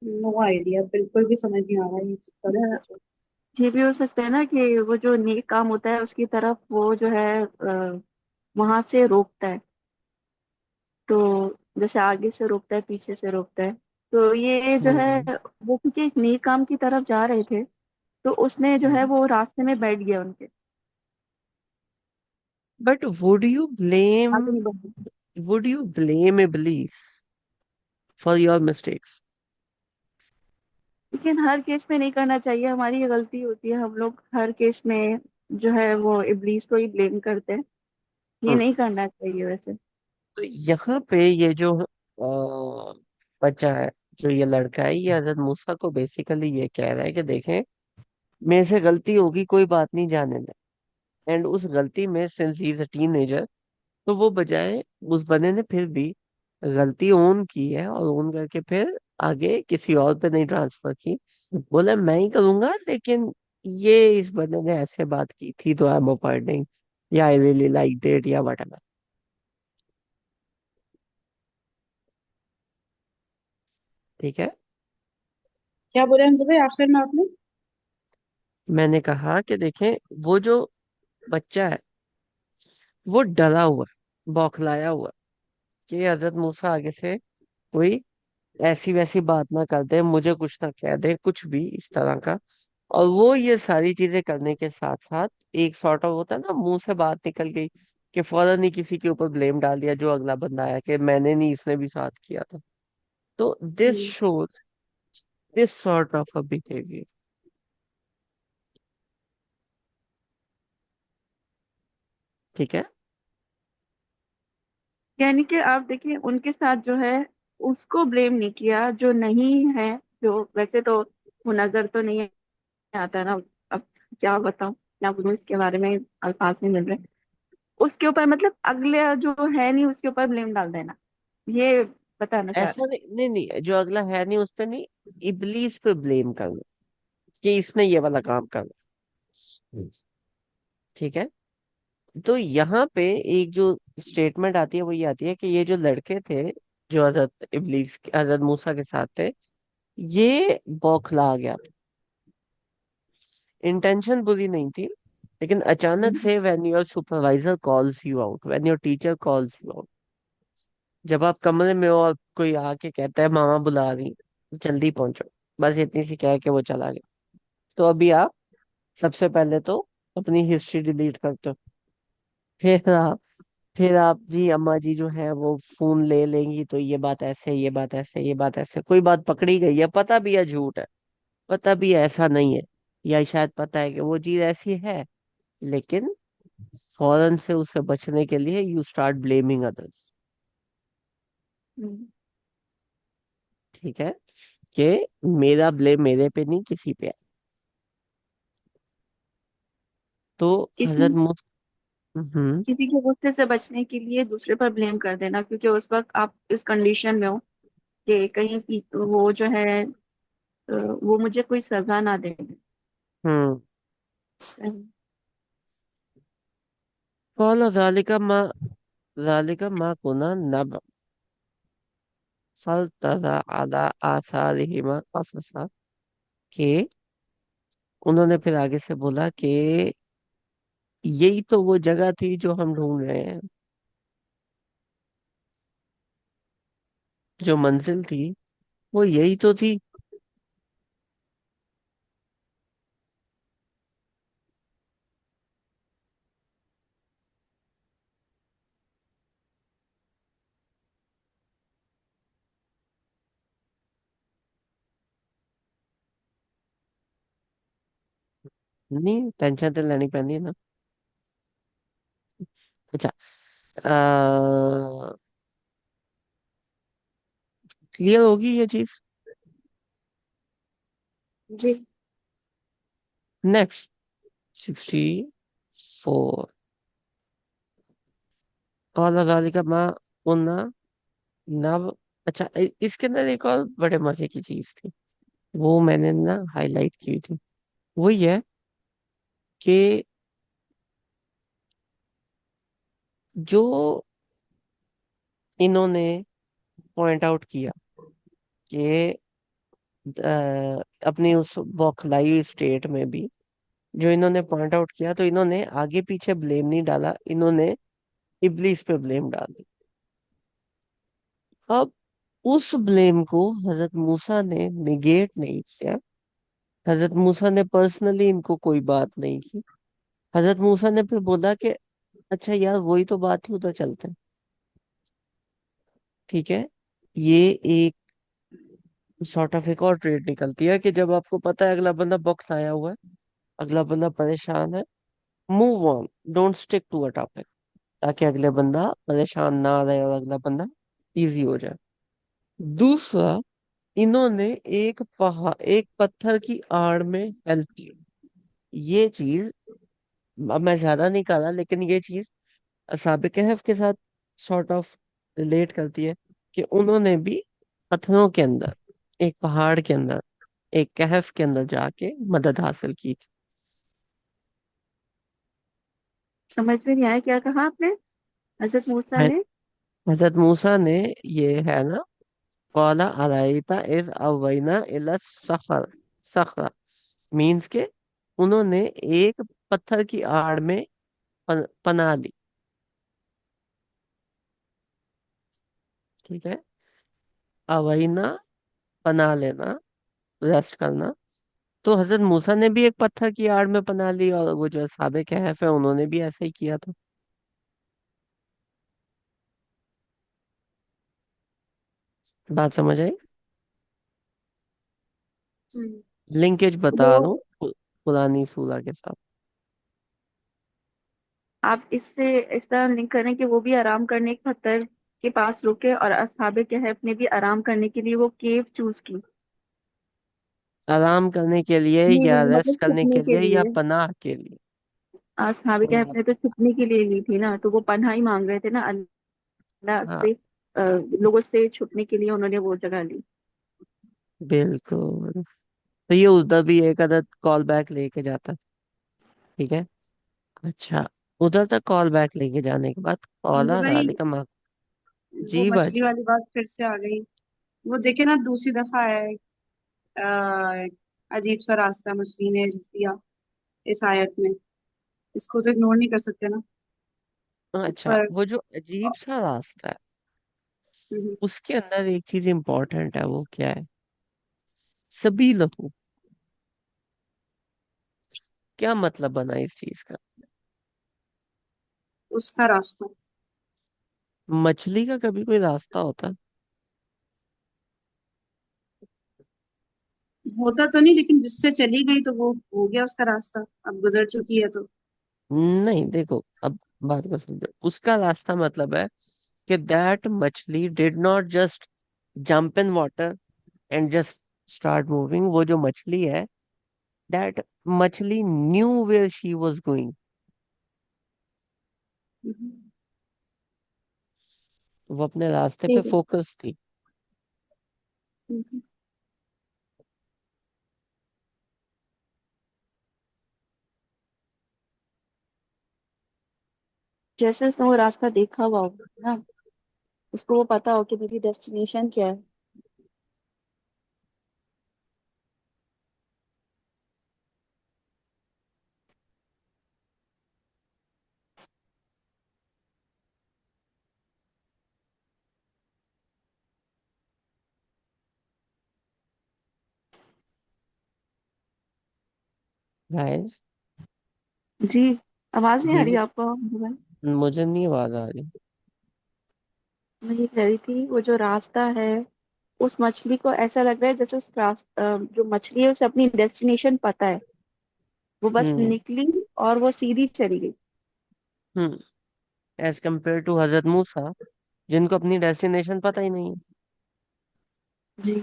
नो आइडिया, बिल्कुल भी समझ नहीं आ रहा है ये जितना भी अ, सोचो। ये भी हो सकता है ना कि वो जो नेक काम होता है उसकी तरफ वो जो है वहां से रोकता है। तो जैसे आगे से रोकता है, पीछे से रोकता है। तो ये जो है, हम्म। वो क्योंकि एक नेक काम की तरफ जा रहे थे, तो उसने जो है वो रास्ते में बैठ गया उनके। बट आगे नहीं बढ़ सकते। वुड यू ब्लेम इब्लीस फॉर योर मिस्टेक्स? लेकिन हर केस में नहीं करना चाहिए, हमारी ये गलती होती है, हम लोग हर केस में जो है वो इब्लीस को ही ब्लेम करते हैं। ये नहीं करना चाहिए वैसे। तो यहाँ पे ये जो बच्चा है, जो ये लड़का है, ये हजरत मूसा को बेसिकली ये कह रहा है कि देखें, मेरे से गलती होगी, कोई बात नहीं, जाने दे। एंड उस गलती में since he is a teenager, तो वो बजाय, उस बंदे ने फिर भी गलती ओन की है, और ओन करके फिर आगे किसी और पे नहीं ट्रांसफर की। बोले मैं ही करूंगा, लेकिन ये इस बंदे ने ऐसे बात की थी तो आई एम अपार्टिंग, या आई रियली लाइक इट, या वट। ठीक है। क्या बोले हमसे भाई आखिर में आपने? मैंने कहा कि देखें, वो जो बच्चा है वो डरा हुआ है, बौखलाया हुआ है कि हजरत मूसा आगे से कोई ऐसी वैसी बात ना कर दे, मुझे कुछ ना कह दे, कुछ भी इस तरह का। और वो ये सारी चीजें करने के साथ साथ एक सॉर्ट ऑफ होता है ना, मुंह से बात निकल गई कि फौरन ही किसी के ऊपर ब्लेम डाल दिया, जो अगला बंदा आया कि मैंने नहीं, इसने भी साथ किया था। तो this hmm. Shows this sort of a behaviour. ठीक है। यानी कि आप देखिए उनके साथ जो है उसको ब्लेम नहीं किया जो नहीं है, जो वैसे तो वो नजर तो नहीं आता ना। अब क्या बताऊं, क्या बोलूं इसके बारे में, अल्फाज नहीं मिल रहे। उसके ऊपर मतलब अगले जो है नहीं उसके ऊपर ब्लेम डाल देना, ये बताना चाह रहे ऐसा नहीं, नहीं नहीं, जो अगला है नहीं उस पे नहीं, इबलीस पे ब्लेम करना कि इसने ये वाला काम करना। ठीक है। तो यहाँ पे एक जो स्टेटमेंट आती है वो ये आती है कि ये जो लड़के थे जो हजरत मूसा के साथ थे, ये बौखला गया था। इंटेंशन बुरी नहीं थी, लेकिन अचानक हम्म। से when your supervisor calls you out, when your teacher calls you out, जब आप कमरे में हो और कोई आके कहता है मामा बुला रही, जल्दी पहुंचो, बस इतनी सी कह के वो चला गया। तो अभी आप सबसे पहले तो अपनी हिस्ट्री डिलीट करते हो। फिर फिर आप जी अम्मा जी जो है वो फोन ले लेंगी, तो ये बात ऐसे, ये बात ऐसे, ये बात ऐसे, कोई बात पकड़ी गई है, पता भी है झूठ है, पता भी है ऐसा नहीं है, या शायद पता है कि वो चीज ऐसी है, लेकिन फौरन से उससे बचने के लिए यू स्टार्ट ब्लेमिंग अदर्स। हैं। ठीक है। कि मेरा ब्लेम मेरे पे नहीं, किसी पे है। तो किसी हजरत मूस हम्म किसी के गुस्से से बचने के लिए दूसरे पर ब्लेम कर देना, क्योंकि उस वक्त आप इस कंडीशन में हो कि कहीं वो जो है वो मुझे कोई सजा ना दे। हम्म सही। कौल ज़ालिका मा कुना नब फल तजा अला आसारिहिमा कससा। के उन्होंने फिर आगे से बोला कि यही तो वो जगह थी जो हम ढूंढ रहे हैं, जो मंजिल थी वो यही तो थी। नहीं, टेंशन तो लेनी पैंदी है ना। अच्छा, क्लियर होगी ये चीज। जी। नेक्स्ट 64। कौल ज़ालिका मा कुन्ना नब। अच्छा, इसके अंदर एक और बड़े मजे की चीज थी, वो मैंने ना हाईलाइट की थी। वो ये है कि जो इन्होंने पॉइंट आउट किया कि अपनी उस बौखलाई हुई स्टेट में भी जो इन्होंने पॉइंट आउट किया, तो इन्होंने आगे पीछे ब्लेम नहीं डाला, इन्होंने इब्लीस पे ब्लेम डाल दी। अब उस ब्लेम को हजरत मूसा ने निगेट नहीं किया। हजरत मूसा ने पर्सनली इनको कोई बात नहीं की। हजरत मूसा ने फिर बोला कि अच्छा यार, वही तो बात थी, उधर चलते हैं। ठीक है। ये एक सॉर्ट ऑफ एक और ट्रेड निकलती है कि जब आपको पता है अगला बंदा बॉक्स आया हुआ है, अगला बंदा परेशान है, move on, don't stick to a topic, ताकि अगले बंदा परेशान ना रहे और अगला बंदा इजी हो जाए। दूसरा, इन्होंने एक पत्थर की आड़ में हेल्प की। ये चीज, अब मैं ज्यादा नहीं कर रहा, लेकिन ये चीज असहाबे कहफ के साथ सॉर्ट ऑफ रिलेट करती है कि उन्होंने भी पत्थरों के अंदर एक पहाड़ के अंदर, एक कहफ के अंदर जाके मदद हासिल की थी। समझ में नहीं आया, क्या कहा आपने? हजरत मूसा है- ने? हजरत मूसा ने, ये है ना, कौला अराइता इज अवैना इला सखर, सखरा मीन्स के उन्होंने एक पत्थर की आड़ में पनाह ली। ठीक है, अवैना, पनाह लेना, रेस्ट करना। तो हजरत मूसा ने भी एक पत्थर की आड़ में पनाह ली, और वो जो असहाबे कहफ है उन्होंने भी ऐसा ही किया था। बात समझ आई? हम्म। लिंकेज बता रहा हूँ वो पुरानी सूरा के साथ। आप इससे इस तरह लिंक करें कि वो भी आराम करने एक पत्थर के पास रुके, और असहाबे कहफ ने भी आराम करने के लिए वो केव चूज की। आराम करने के लिए नहीं या नहीं, मतलब रेस्ट करने छुपने के के लिए या लिए। पनाह के लिए? असहाबे कोई कहफ आप, ने तो छुपने के लिए ली थी ना, तो वो पनाह ही मांग रहे थे ना अल्लाह हाँ से। लोगों से छुपने के लिए उन्होंने वो जगह ली। बिल्कुल। तो ये उधर भी एक अदद कॉल बैक लेके जाता। ठीक है। अच्छा, उधर तक कॉल बैक लेके जाने के बाद वो कॉला भाई, का माँ। वो जी मछली बाजी। वाली बात फिर से आ गई। वो देखे ना, दूसरी दफा है। अजीब सा रास्ता मछली ने दिया इस आयत में। इसको तो इग्नोर नहीं कर सकते ना। अच्छा, ऊपर। वो जो अजीब सा रास्ता है, हम्म, उसके अंदर एक चीज इंपॉर्टेंट है, वो क्या है? सभी लहू। क्या मतलब बना इस चीज का? उसका रास्ता। मछली का कभी कोई रास्ता होता? होता तो नहीं, लेकिन जिससे चली गई तो वो हो गया उसका रास्ता। अब गुजर चुकी है तो। नहीं, देखो अब बात को समझो। उसका रास्ता मतलब है कि दैट मछली did not just jump in water and just start moving. वो जो मछली है, दैट मछली knew where she was going. Hmm, वो अपने रास्ते पे ठीक है। फोकस थी। हम्म, जैसे उसने वो रास्ता देखा हुआ हो ना, उसको वो पता हो कि मेरी डेस्टिनेशन क्या है। गाइस। जी। आवाज नहीं आ जी, रही आपको मोबाइल? मुझे नहीं आवाज आ रही। मैं ये कह रही थी, वो जो रास्ता है, उस मछली को ऐसा लग रहा है जैसे उस रास्ता, जो मछली है उसे अपनी डेस्टिनेशन पता है। वो बस हम्म। निकली और वो सीधी चली गई। हम्म। एज कम्पेयर टू हजरत मूसा, जिनको अपनी डेस्टिनेशन पता ही नहीं है। जी।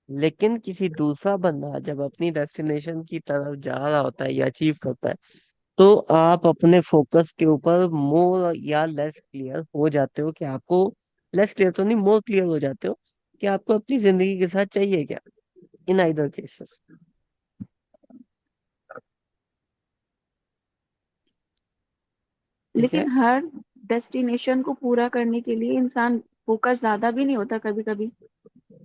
लेकिन किसी दूसरा बंदा जब अपनी डेस्टिनेशन की तरफ जा रहा होता है या अचीव करता है, तो आप अपने फोकस के ऊपर मोर या लेस क्लियर हो जाते हो कि आपको, लेस क्लियर तो नहीं, मोर क्लियर हो जाते हो कि आपको अपनी जिंदगी के साथ चाहिए क्या, इन आइदर केसेस। ठीक है। लेकिन हर डेस्टिनेशन को पूरा करने के लिए इंसान फोकस ज्यादा भी नहीं होता कभी कभी।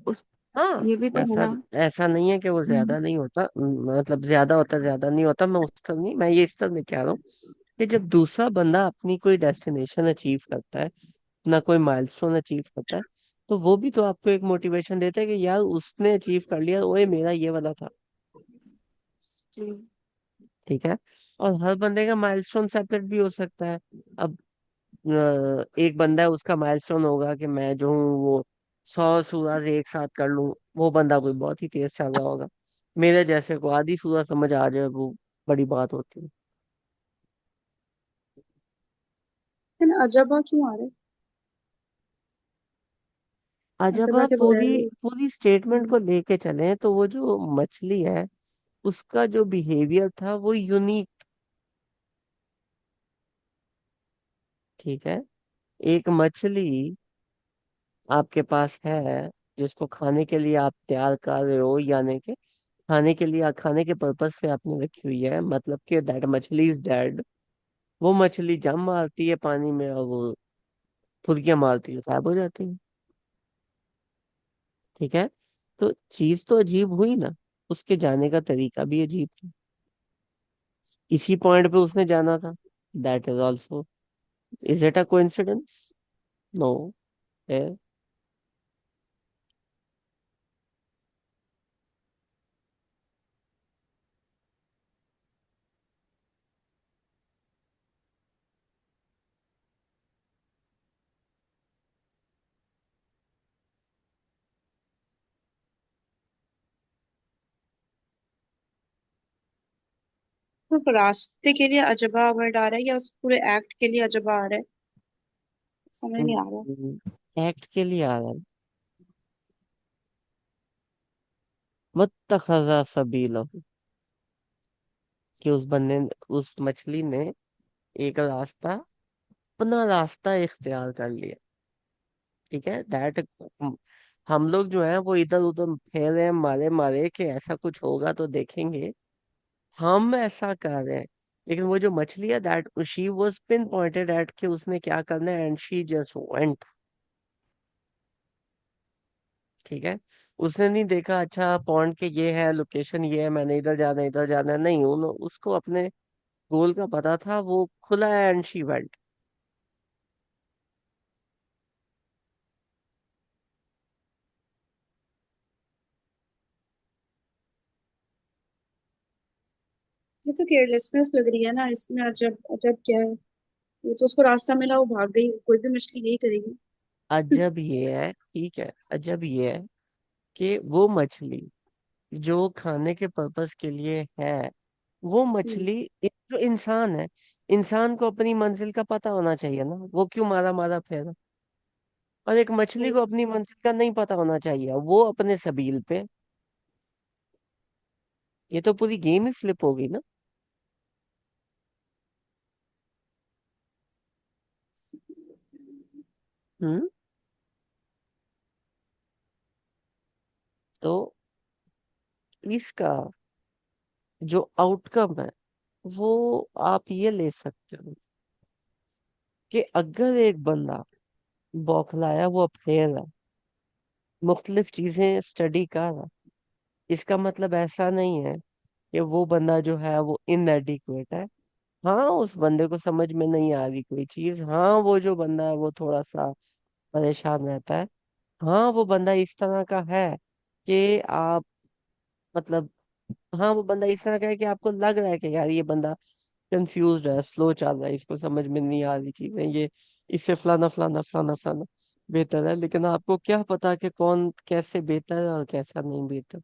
उस हाँ, ये भी तो है ऐसा ना। ऐसा नहीं है कि वो हम्म। ज्यादा नहीं होता, मतलब ज्यादा होता ज्यादा नहीं होता। मैं उस तरह नहीं, मैं ये इस तरह में कह रहा हूँ कि जब दूसरा बंदा अपनी कोई डेस्टिनेशन अचीव करता है, अपना कोई माइलस्टोन अचीव करता है, तो वो भी तो आपको एक मोटिवेशन देता है कि यार उसने अचीव कर लिया, ओए मेरा ये वाला था। जी। ठीक है। और हर बंदे का माइलस्टोन सेपरेट भी हो सकता है। अब एक बंदा है, उसका माइलस्टोन होगा कि मैं जो हूँ वो 100 सूरज एक साथ कर लूं। वो बंदा कोई बहुत ही तेज चल रहा होगा। मेरे जैसे को आधी सूरज समझ आ जाए वो बड़ी बात होती है। है ना, अजबा क्यों आ रहे? आज जब अजबा आप के पूरी बगैर भी। पूरी स्टेटमेंट हम्म, को लेके चलें, तो वो जो मछली है, उसका जो बिहेवियर था वो यूनिक। ठीक है। एक मछली आपके पास है, जिसको खाने के लिए आप तैयार कर रहे हो, यानी कि खाने के लिए, खाने के पर्पज से आपने रखी हुई है, मतलब कि दैट मछली इज डेड। वो मछली जम मारती है पानी में और वो फुदकियां मारती है, गायब हो जाती है। ठीक है। तो चीज तो अजीब हुई ना, उसके जाने का तरीका भी अजीब था। इसी पॉइंट पे उसने जाना था। That is also, is it a coincidence? No. है। तो रास्ते के लिए अजबा वर्ड आ रहा है या उस पूरे एक्ट के लिए अजबा आ रहा है? समझ नहीं आ रहा। एक्ट के लिए आ रहा है। वत्तखज़ा सबीलहु, कि उस बंदे उस मछली ने एक रास्ता, अपना रास्ता इख्तियार कर लिया। ठीक है। दैट, हम लोग जो है वो इधर उधर फेर रहे हैं मारे मारे कि ऐसा कुछ होगा तो देखेंगे, हम ऐसा कर रहे हैं। लेकिन वो जो मछली है, that she was pin pointed eight कि उसने क्या करना है, एंड शी जस्ट वेंट। ठीक है। उसने नहीं देखा अच्छा पॉइंट के ये है, लोकेशन ये है, मैंने इधर जाना है, नहीं, उसको अपने गोल का पता था, वो खुला है एंड शी वेंट। ये तो केयरलेसनेस लग रही है ना इसमें। अजब अजब क्या है? वो तो उसको रास्ता मिला, वो भाग गई। कोई भी मछली यही करेगी। अजब ये है, ठीक है, अजब ये है कि वो मछली जो खाने के पर्पस के लिए है, वो हम्म। मछली, जो इंसान है, इंसान को अपनी मंजिल का पता होना चाहिए ना, वो क्यों मारा मारा फेरा? और एक मछली को अपनी मंजिल का नहीं पता होना चाहिए, वो अपने सबील पे। ये तो पूरी गेम ही फ्लिप हो गई ना। हम्म। तो इसका जो आउटकम है, वो आप ये ले सकते हो कि अगर एक बंदा बौखलाया हुआ फेर है, मुख्तलिफ चीजें स्टडी कर रहा है, इसका मतलब ऐसा नहीं है कि वो बंदा जो है वो इनएडिक्वेट है। हाँ, उस बंदे को समझ में नहीं आ रही कोई चीज, हाँ, वो जो बंदा है वो थोड़ा सा परेशान रहता है, हाँ, वो बंदा इस तरह का है कि आप, मतलब, हाँ, वो बंदा इस तरह का है कि आपको लग रहा है कि यार ये बंदा कंफ्यूज है, स्लो चल रहा है, इसको समझ में नहीं आ रही चीजें, ये इससे फलाना फलाना फलाना फलाना बेहतर है, लेकिन आपको क्या पता कि कौन कैसे बेहतर है और कैसा नहीं बेहतर।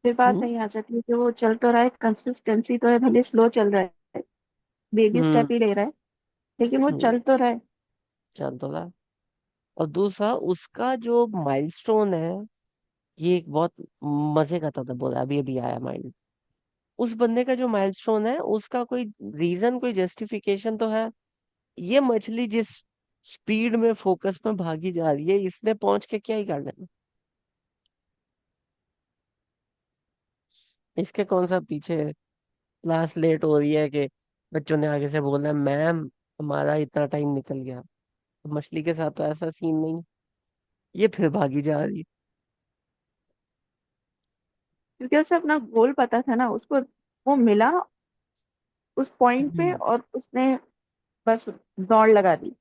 फिर बात हम्म। वही आ जाती है कि वो चल तो रहा है, कंसिस्टेंसी तो है, भले स्लो चल रहा है, बेबी हम्म। स्टेप ही ले रहा है, लेकिन वो हम्म। चल तो रहा है। चल तो रहा है। और दूसरा, उसका जो माइलस्टोन है, ये एक बहुत मजे का था बोला, अभी अभी आया माइंड। उस बंदे का जो माइलस्टोन है, उसका कोई रीजन, कोई जस्टिफिकेशन तो है। ये मछली जिस स्पीड में, फोकस में भागी जा रही है, इसने पहुंच के क्या ही कर लेना? इसके कौन सा पीछे क्लास लेट हो रही है कि बच्चों ने आगे से बोला मैम हमारा इतना टाइम निकल गया, तो मछली के साथ तो ऐसा सीन नहीं, ये फिर भागी जा रही है। क्योंकि उसे अपना गोल पता था ना उसको, वो मिला उस पॉइंट पे हम्म। और उसने बस दौड़ लगा दी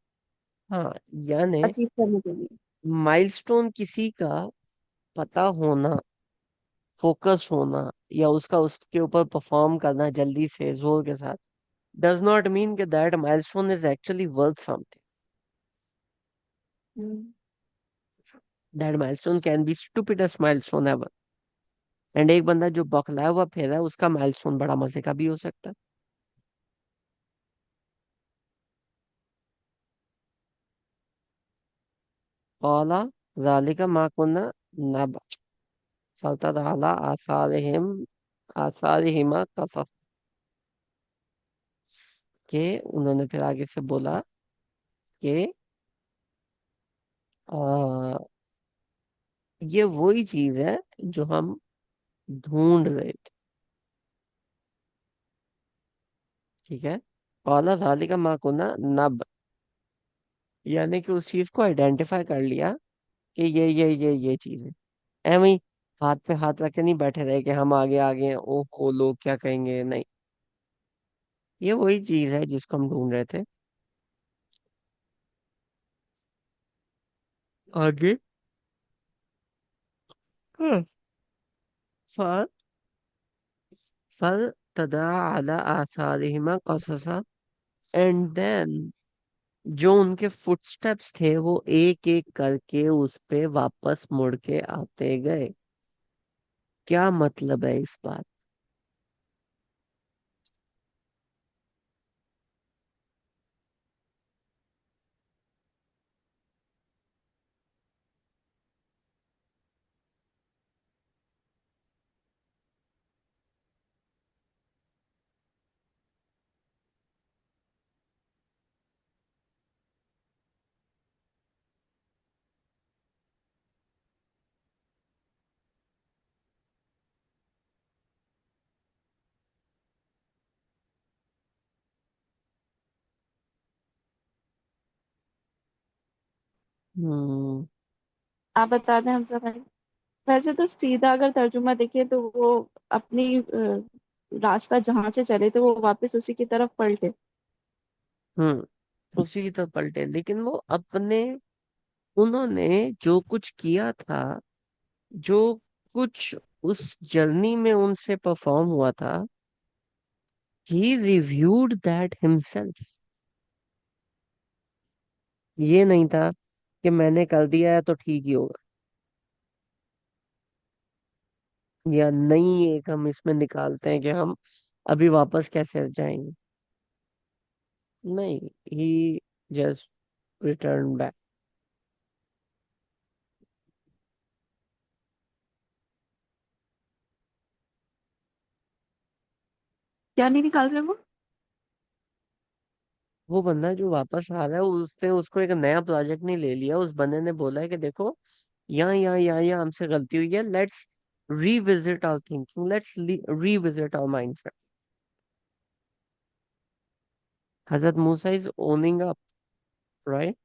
हाँ, यानी अचीव करने के लिए। माइलस्टोन किसी का पता होना, फोकस होना, या उसका उसके ऊपर परफॉर्म करना जल्दी से जोर के साथ, does not mean that that milestone is actually worth something. Hmm. That milestone can be stupidest milestone ever. And एक बंदा जो बौखलाया हुआ फिर है, उसका माइलस्टोन बड़ा मजे का भी हो सकता है। कौला ज़ालिका मा कुन्ना नब फल्तरा आसारिहिम आसारिहिमा कसस, के उन्होंने फिर आगे से बोला कि आ, ये वही चीज है जो हम ढूंढ रहे थे। ठीक है। कौला थालिका माकुना नब, यानी कि उस चीज को आइडेंटिफाई कर लिया कि ये चीज है। एम ही हाथ पे हाथ रख के नहीं बैठे रहे कि हम आगे आगे हैं, ओहो लोग क्या कहेंगे, नहीं। ये वही चीज है जिसको हम ढूंढ रहे थे। आगे। हाँ। फल फल तदा अला आसारिहिमा कससा, एंड देन जो उनके फुटस्टेप्स थे वो एक एक करके उस पे वापस मुड़ के आते गए। क्या मतलब है इस बात? हम्म। आप बता दें हमसे भाई। वैसे तो सीधा अगर तर्जुमा देखे तो वो अपनी रास्ता जहां से चले थे वो वापस उसी की तरफ पलटे। उसी की तरफ पलटे, लेकिन वो अपने, उन्होंने जो कुछ किया था, जो कुछ उस जर्नी में उनसे परफॉर्म हुआ था, ही रिव्यूड दैट हिमसेल्फ। ये नहीं था कि मैंने कर दिया है तो ठीक ही होगा, या नहीं एक हम इसमें निकालते हैं कि हम अभी वापस कैसे जाएंगे। नहीं, ही जस्ट रिटर्न बैक। क्या नहीं निकाल रहे वो? वो बंदा जो वापस आ रहा है, उसने उसको एक नया प्रोजेक्ट नहीं ले लिया, उस बंदे ने बोला है कि देखो यहाँ हमसे गलती हुई है, let's revisit our thinking, let's revisit our mindset. Hazrat Musa is owning up, right?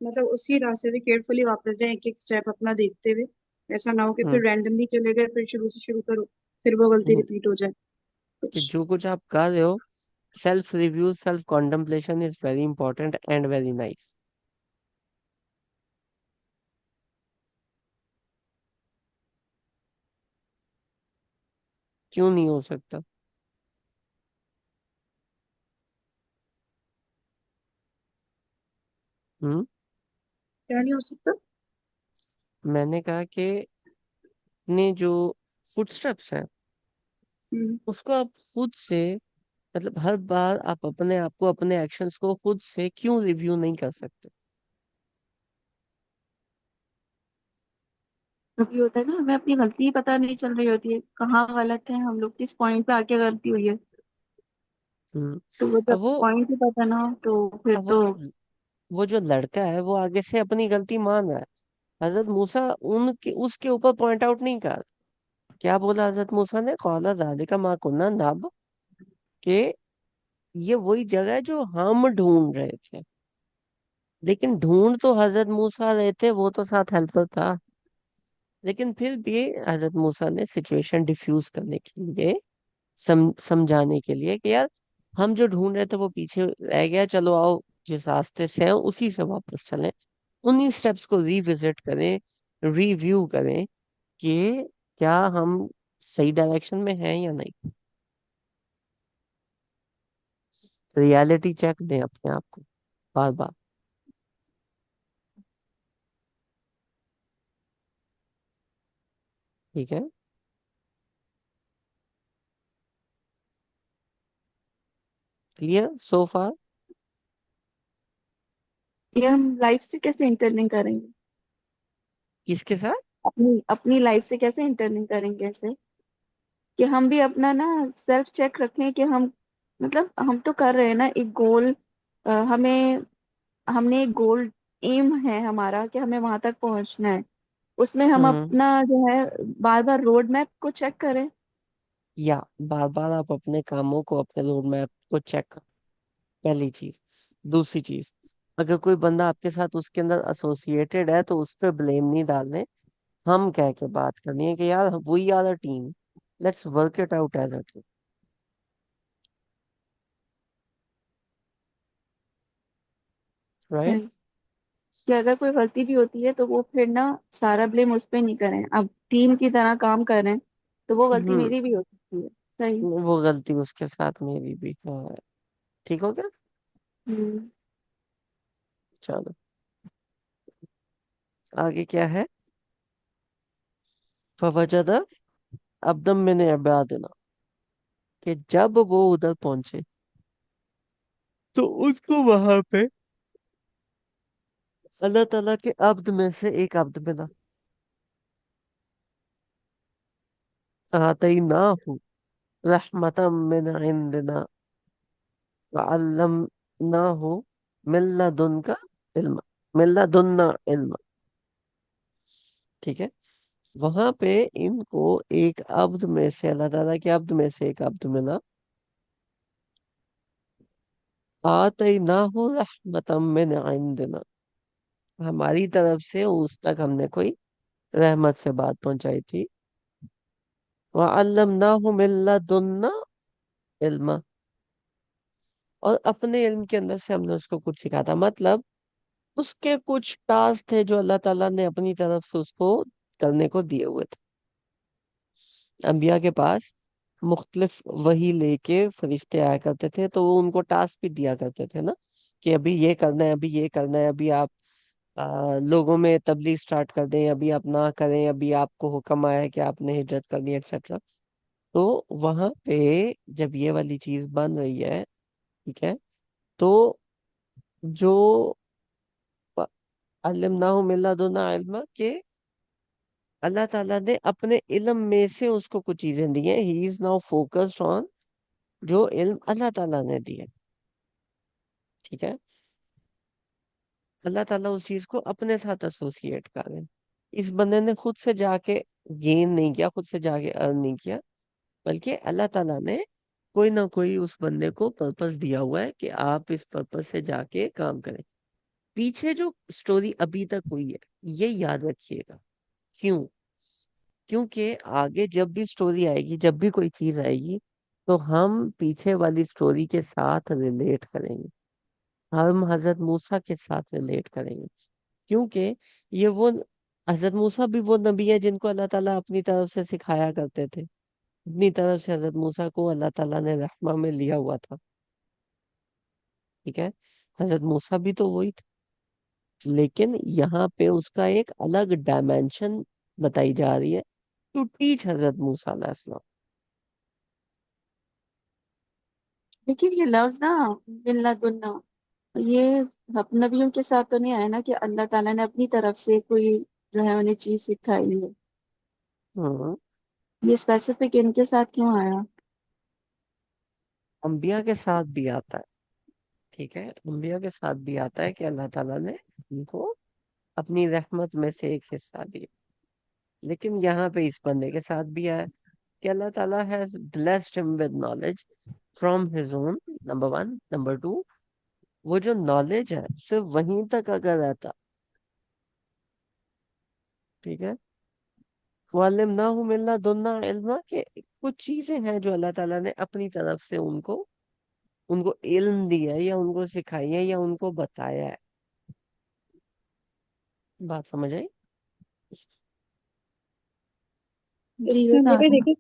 मतलब उसी रास्ते से केयरफुली वापस जाए, एक एक स्टेप अपना देखते हुए। ऐसा ना हो कि हम्म। फिर रैंडमली चले गए, फिर शुरू से शुरू करो, फिर वो गलती हम्म। रिपीट हो जाए कि कुछ। जो कुछ आप कर रहे हो, self review, self contemplation is very important and very nice. क्यों नहीं हो सकता? हम्म। क्या नहीं हो सकता? मैंने कहा कि अपने जो फुटस्टेप्स हैं, हम्म। उसको आप खुद से, मतलब हर बार आप अपने आप को, अपने एक्शंस को खुद से क्यों रिव्यू नहीं कर सकते? कभी होता है ना हमें अपनी गलती ही पता नहीं चल रही होती है, कहाँ गलत है हम लोग, किस पॉइंट पे आके गलती हुई है। हम्म। तो वो जब अब वो पॉइंट ही पता ना हो तो फिर अब तो। वो जो लड़का है वो आगे से अपनी गलती मान रहा है। हजरत मूसा उनके उसके ऊपर पॉइंट आउट नहीं कर। क्या बोला हजरत मूसा ने? कौला ज़ालिका मा कुन्ना नब, के ये वही जगह है जो हम ढूंढ रहे थे। लेकिन ढूंढ तो हजरत मूसा रहे थे, वो तो साथ हेल्पर था। लेकिन फिर भी हजरत मूसा ने सिचुएशन डिफ्यूज करने के लिए, समझाने के लिए कि यार हम जो ढूंढ रहे थे वो पीछे रह गया, चलो आओ जिस रास्ते से हैं उसी से वापस चलें, उन्हीं स्टेप्स को रिविजिट करें, रिव्यू करें कि क्या हम सही डायरेक्शन में हैं या नहीं। रियलिटी चेक दें अपने आप को बार बार। ठीक है। क्लियर सो फार? ये हम लाइफ से कैसे इंटरलिंक करेंगे? किसके साथ? अपनी अपनी लाइफ से कैसे इंटरलिंक करेंगे ऐसे, कि हम भी अपना ना सेल्फ चेक रखें कि हम, मतलब हम तो कर रहे हैं ना एक गोल, हमें, हमने एक गोल, एम है हमारा कि हमें वहां तक पहुंचना है, उसमें हम हम्म। अपना जो है बार बार रोड मैप को चेक करें। या बार बार आप अपने कामों को, अपने रोड मैप को चेक करो, पहली चीज। दूसरी चीज, अगर कोई बंदा आपके साथ उसके अंदर एसोसिएटेड है तो उस पर ब्लेम नहीं डालने, हम कह के बात करनी है कि यार we are a team, let's work it out as a team. Right. सही। कि अगर कोई गलती भी होती है तो वो फिर ना सारा ब्लेम उस पे नहीं करें, अब टीम की तरह काम करें, तो वो गलती हम्म। मेरी भी हो सकती है। सही। वो गलती उसके साथ मेरी भी है। ठीक हो गया। हम्म। चलो, आगे क्या है। फवजद अब्दम मिन इबादिना, कि जब वो उधर पहुंचे तो उसको वहां पे अल्लाह ताला के अब्द में से एक अब्द मिला। आतैनाहु रहमतम मिन इंदिना वअल्लमनाहु मिन लदुनका इल्मा, मिन लदुन्ना इल्मा। ठीक है। वहां पे इनको एक अब्द में से, अल्लाह ताला के अब्द में से एक अब्द मिला। आतैनाहु रहमतम मिन इंदिना, हमारी तरफ से उस तक हमने कोई रहमत से बात पहुंचाई थी। वअल्लमनाहु मिन लदुन्ना इल्मा, और अपने इल्म के अंदर से हमने उसको कुछ सिखाया था। मतलब उसके कुछ टास्क थे जो अल्लाह ताला ने अपनी तरफ से उसको करने को दिए हुए थे। अंबिया के पास मुख्तलिफ वही लेके फरिश्ते आया करते थे, तो वो उनको टास्क भी दिया करते थे ना, कि अभी ये करना है, अभी ये करना है, अभी आप लोगों में तबलीग स्टार्ट कर दें, अभी आप ना करें, अभी आपको हुक्म आया है कि आपने हिजरत करनी है, एक्सेट्रा। तो वहां पे जब ये वाली चीज बन रही है, ठीक है, तो जो अल्लमनाहु मिन लदुन्ना इल्मा, के अल्लाह ताला ने अपने इल्म में से उसको कुछ चीजें दी हैं। He is now focused on जो इल्म अल्लाह ताला ने दिया। ठीक है। अल्लाह ताला उस चीज को अपने साथ एसोसिएट कर रहे हैं। इस बंदे ने खुद से जाके गेन नहीं किया, खुद से जाके अर्न नहीं किया, बल्कि अल्लाह ताला ने कोई ना कोई उस बंदे को पर्पस दिया हुआ है कि आप इस पर्पस से जाके काम करें। पीछे जो स्टोरी अभी तक हुई है, ये याद रखिएगा। क्यों? क्योंकि आगे जब भी स्टोरी आएगी, जब भी कोई चीज आएगी, तो हम पीछे वाली स्टोरी के साथ रिलेट करेंगे, हम हजरत मूसा के साथ रिलेट करेंगे। क्योंकि ये वो हजरत मूसा भी वो नबी है जिनको अल्लाह ताला अपनी तरफ से सिखाया करते थे। अपनी तरफ से हजरत मूसा को अल्लाह ताला ने रहमा में लिया हुआ था। ठीक है। हजरत मूसा भी तो वही थे, लेकिन यहाँ पे उसका एक अलग डायमेंशन बताई जा रही है, टू टीच हजरत मूसा अलैहिस्सलाम। लेकिन ये लफ्ज ना, मिलना जुलना, ये सब नबियों के साथ तो नहीं आया ना कि अल्लाह ताला ने अपनी तरफ से कोई जो है उन्हें चीज सिखाई है। हम्म। ये स्पेसिफिक इनके साथ क्यों आया? अंबिया के साथ भी आता है। ठीक है, अंबिया के साथ भी आता है कि अल्लाह ताला ने उनको अपनी रहमत में से एक हिस्सा दिया। लेकिन यहाँ पे इस बंदे के साथ भी आया कि अल्लाह ताला has blessed him with knowledge from his own, number one. Number two, वो जो नॉलेज है सिर्फ वहीं तक अगर रहता, ठीक है, वल्लमनाहु मिन लदुन्ना इल्मा, के कुछ चीजें हैं जो अल्लाह ताला ने अपनी तरफ से उनको उनको इल्म दिया है, या उनको सिखाई है, या उनको बताया है। बात समझ आई? जी इसमें बता बेटा रहे हैं। देखिए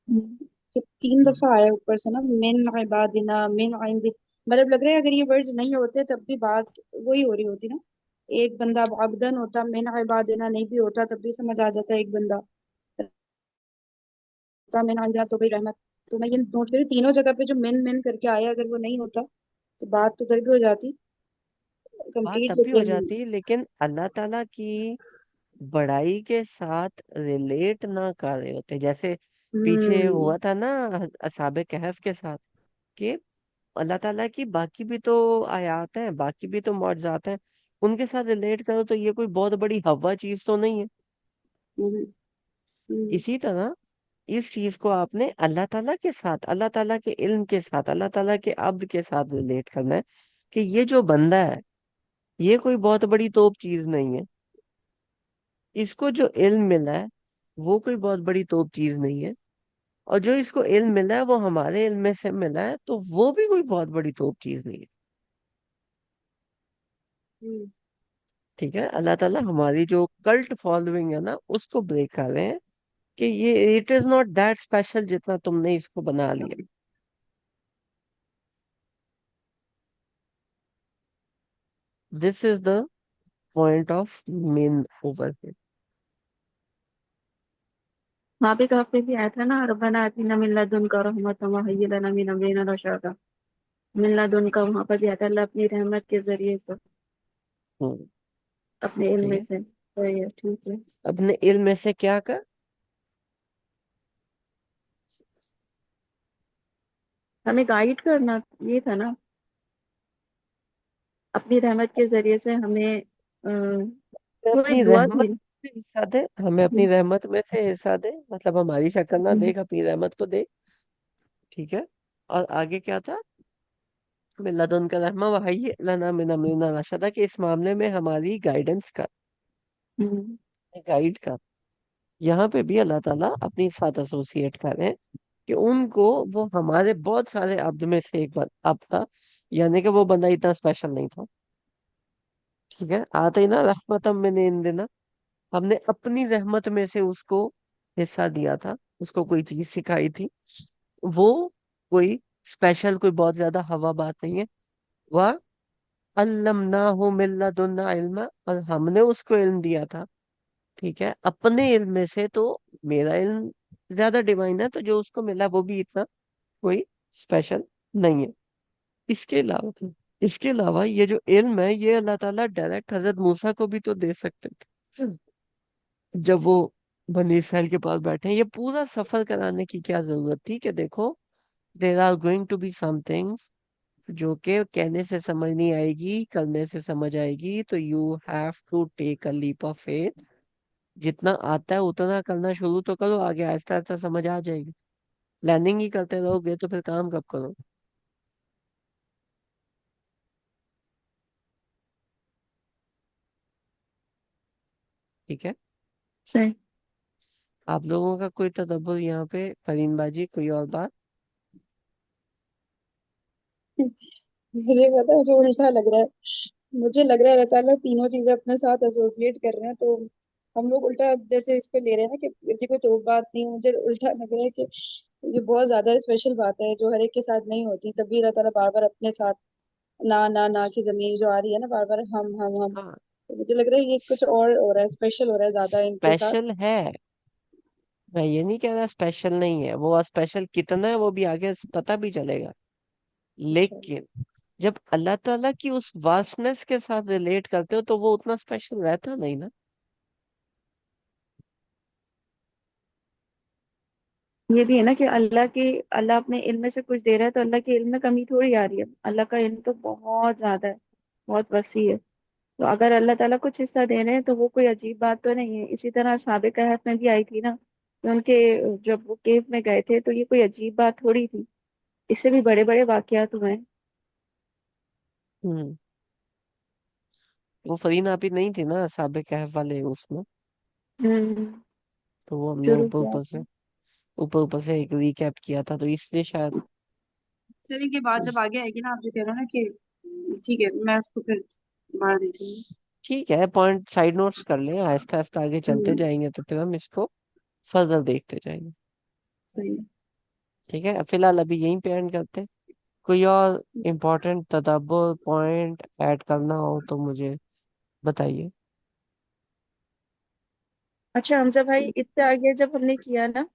हम्म। कि 3 दफा हम्म। आया ऊपर से ना, मिन इबादिना मिन आइंदी। मतलब लग रहा है अगर ये वर्ड्स नहीं होते तब भी बात वही हो रही होती ना। एक बंदा अब अब्दन होता, मिन इबादिना नहीं भी होता तब भी समझ आ जाता है एक बंदा था, मिन आइंदिना तो भाई रहमत। तो मैं ये नोट करी तीनों जगह पे जो मिन मिन करके आया, अगर वो नहीं होता तो बात तो उधर भी हो जाती बात कंप्लीट। तब भी हो लेकिन जाती है, लेकिन अल्लाह ताला की बड़ाई के साथ रिलेट ना कर रहे होते, जैसे पीछे हम्म। हुआ था ना असहाबे कहफ के साथ, कि अल्लाह ताला की बाकी भी तो आयात हैं, बाकी भी तो मौजूदात हैं, उनके साथ रिलेट करो तो ये कोई बहुत बड़ी हवा चीज तो नहीं है। हम्म। हम्म। इसी तरह इस चीज को आपने अल्लाह ताला के साथ, अल्लाह ताला के इल्म के साथ, अल्लाह ताला के अब्द के साथ रिलेट करना है, कि ये जो बंदा है ये कोई बहुत बड़ी तोप चीज नहीं है, इसको जो इल्म मिला है वो कोई बहुत बड़ी तोप चीज नहीं है, और जो इसको इल्म मिला है वो हमारे इल्म में से मिला है, तो वो भी कोई बहुत बड़ी तोप चीज नहीं है। हम्म। ठीक है, अल्लाह ताला हमारी जो कल्ट फॉलोइंग है ना उसको ब्रेक कर रहे हैं, कि ये it is not that special जितना तुमने इसको बना लिया। This is the point of main over here. वहां पे कहाँ पे भी आया था ना, रब्बना आतिना मिन लदुनका रहमतन व हय्यि लना मिन अमरिना रशदा। मिन लदुनका वहां पर भी आता है, अल्लाह अपनी रहमत के जरिए से, हम्म। अपने इल्म ठीक में है, से, तो ये ठीक है। अपने इल्म में से क्या कर। हमें गाइड करना, ये था ना, अपनी रहमत के जरिए से हमें कोई अपनी दुआ रहमत थी। से हिस्सा दे, हमें अपनी रहमत में से हिस्सा दे, मतलब हमारी शक्ल ना हम्म। देख, अपनी रहमत को देख। ठीक है, और आगे क्या था, मिल्लतुन का रहमा वही लना मिन अमरिना रशदा, कि इस मामले में हमारी गाइडेंस का, हम्म। गाइड का। यहाँ पे भी अल्लाह ताला अपने साथ एसोसिएट कर रहे हैं, कि उनको, वो हमारे बहुत सारे अब्द में से एक बार अब था, यानी कि वो बंदा इतना स्पेशल नहीं था। ठीक है, आते ही ना रहमतम मिन इंदिना, हमने अपनी रहमत में से उसको हिस्सा दिया था, उसको कोई चीज सिखाई थी। वो कोई स्पेशल, कोई बहुत ज्यादा हवा बात नहीं है। वह अल्लमनाहु मिन लदुन्ना इल्मा, और हमने उसको इल्म दिया था। ठीक है, अपने इल्म में से, तो मेरा इल्म ज्यादा डिवाइन है, तो जो उसको मिला वो भी इतना कोई स्पेशल नहीं है। इसके अलावा, इसके अलावा ये जो इल्म है ये अल्लाह ताला डायरेक्ट हजरत मूसा को भी तो दे सकते थे, जब वो बनी इसराइल के पास बैठे हैं। ये पूरा सफर कराने की क्या जरूरत थी, कि देखो there are going to be something जो कि कहने से समझ नहीं आएगी, करने से समझ आएगी, तो you have to take a leap of faith. जितना आता है उतना करना शुरू तो करो, आगे आहिस्ता आहिस्ता समझ आ जाएगी। प्लानिंग ही करते रहोगे तो फिर काम कब करो। ठीक है, सही। आप लोगों का कोई तदब्बुर यहाँ पे, फरीन बाजी कोई और बात। मुझे पता है, मुझे उल्टा लग रहा है। मुझे लग रहा है अल्लाह ताला तीनों चीजें अपने साथ एसोसिएट कर रहे हैं, तो हम लोग उल्टा जैसे इसको ले रहे हैं ना कि ये कोई तो बात नहीं है। मुझे उल्टा लग रहा है कि ये बहुत ज्यादा स्पेशल बात है जो हर एक के साथ नहीं होती, तभी अल्लाह ताला बार बार अपने साथ ना ना ना की जमीन जो आ रही है ना बार बार, हम, हाँ, तो मुझे लग रहा है ये कुछ और हो रहा है, स्पेशल हो रहा है ज्यादा इनके साथ। स्पेशल है, मैं ये नहीं कह रहा स्पेशल नहीं है, वो स्पेशल कितना है वो भी आगे पता भी चलेगा। अच्छा। लेकिन जब अल्लाह ताला की उस वास्टनेस के साथ रिलेट करते हो तो वो उतना स्पेशल रहता नहीं ना। ये भी है ना कि अल्लाह अपने इल्म में से कुछ दे रहा है, तो अल्लाह के इल्म में कमी थोड़ी आ रही है। अल्लाह का इल्म तो बहुत ज्यादा है, बहुत वसी है। तो अगर अल्लाह ताला कुछ हिस्सा दे रहे हैं तो वो कोई अजीब बात तो नहीं है। इसी तरह साबिक कहफ में भी आई थी ना, कि उनके जब वो केव में गए थे तो ये कोई अजीब बात थोड़ी थी। इससे भी बड़े बड़े वाकयात हुए हैं। हम्म। वो फरीन आपी नहीं थी ना साबे कहफ वाले उसमें, हम्म। तो वो हमने शुरू ऊपर किया ऊपर से, था। ऊपर ऊपर से एक रिकैप किया था, तो इसलिए शायद। इस तरह की बात जब आगे आएगी ना, आप जो कह रहे हो ना कि ठीक है, मैं उसको फिर दोबारा देखूंगी। ठीक है, पॉइंट साइड नोट्स कर लें, आहिस्ता आहिस्ता आगे चलते हम्म। जाएंगे तो फिर हम इसको फर्दर देखते जाएंगे। सही है। ठीक है, फिलहाल अभी यहीं पे एंड करते हैं। कोई और इम्पोर्टेंट तदब्बर पॉइंट ऐड करना हो तो मुझे बताइए। अच्छा हमजा भाई, इससे आगे जब हमने किया ना,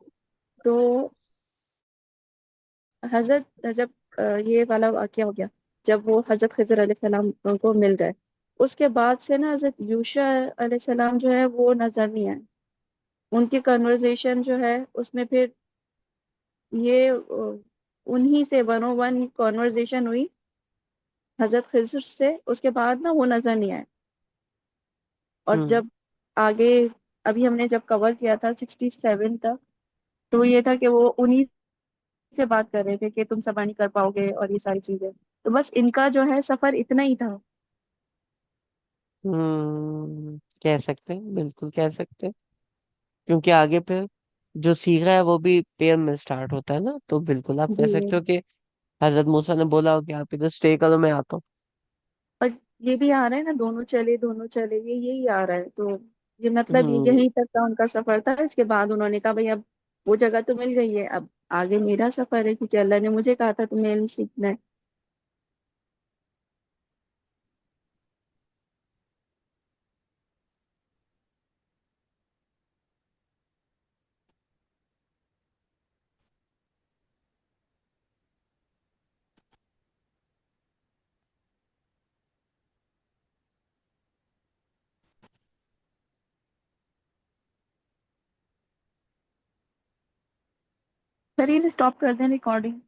तो हजरत जब ये वाला वाकया हो गया, जब वो हजरत खिजर अलैहिस्सलाम को मिल गए, उसके बाद से ना हजरत यूशा अलैहिस्सलाम जो है वो नजर नहीं आए। उनकी कन्वर्सेशन जो है उसमें फिर ये उन्हीं से 101 कॉन्वर्जेशन हुई हजरत खिज्र से। उसके बाद ना वो नजर नहीं आए। और हम्म। जब आगे अभी हमने जब कवर किया था 67 तक, तो ये था कि वो उन्हीं से बात कर रहे थे कि तुम सफर नहीं कर पाओगे और ये सारी चीजें। तो बस इनका जो है सफर इतना ही था। कह सकते हैं, बिल्कुल कह सकते हैं। क्योंकि आगे फिर जो सीखा है वो भी पेयर में स्टार्ट होता है ना, तो बिल्कुल आप कह सकते जी। हो कि हजरत मूसा ने बोला हो कि आप इधर स्टे करो, मैं आता हूँ। और ये भी आ रहा है ना, दोनों चले, ये यही आ रहा है। तो ये मतलब ये हम्म। यहीं तक का उनका सफर था। इसके बाद उन्होंने कहा भाई अब वो जगह तो मिल गई है, अब आगे मेरा सफर है, क्योंकि अल्लाह ने मुझे कहा था तुम्हें इल्म सीखना है। चलिए स्टॉप कर दें रिकॉर्डिंग।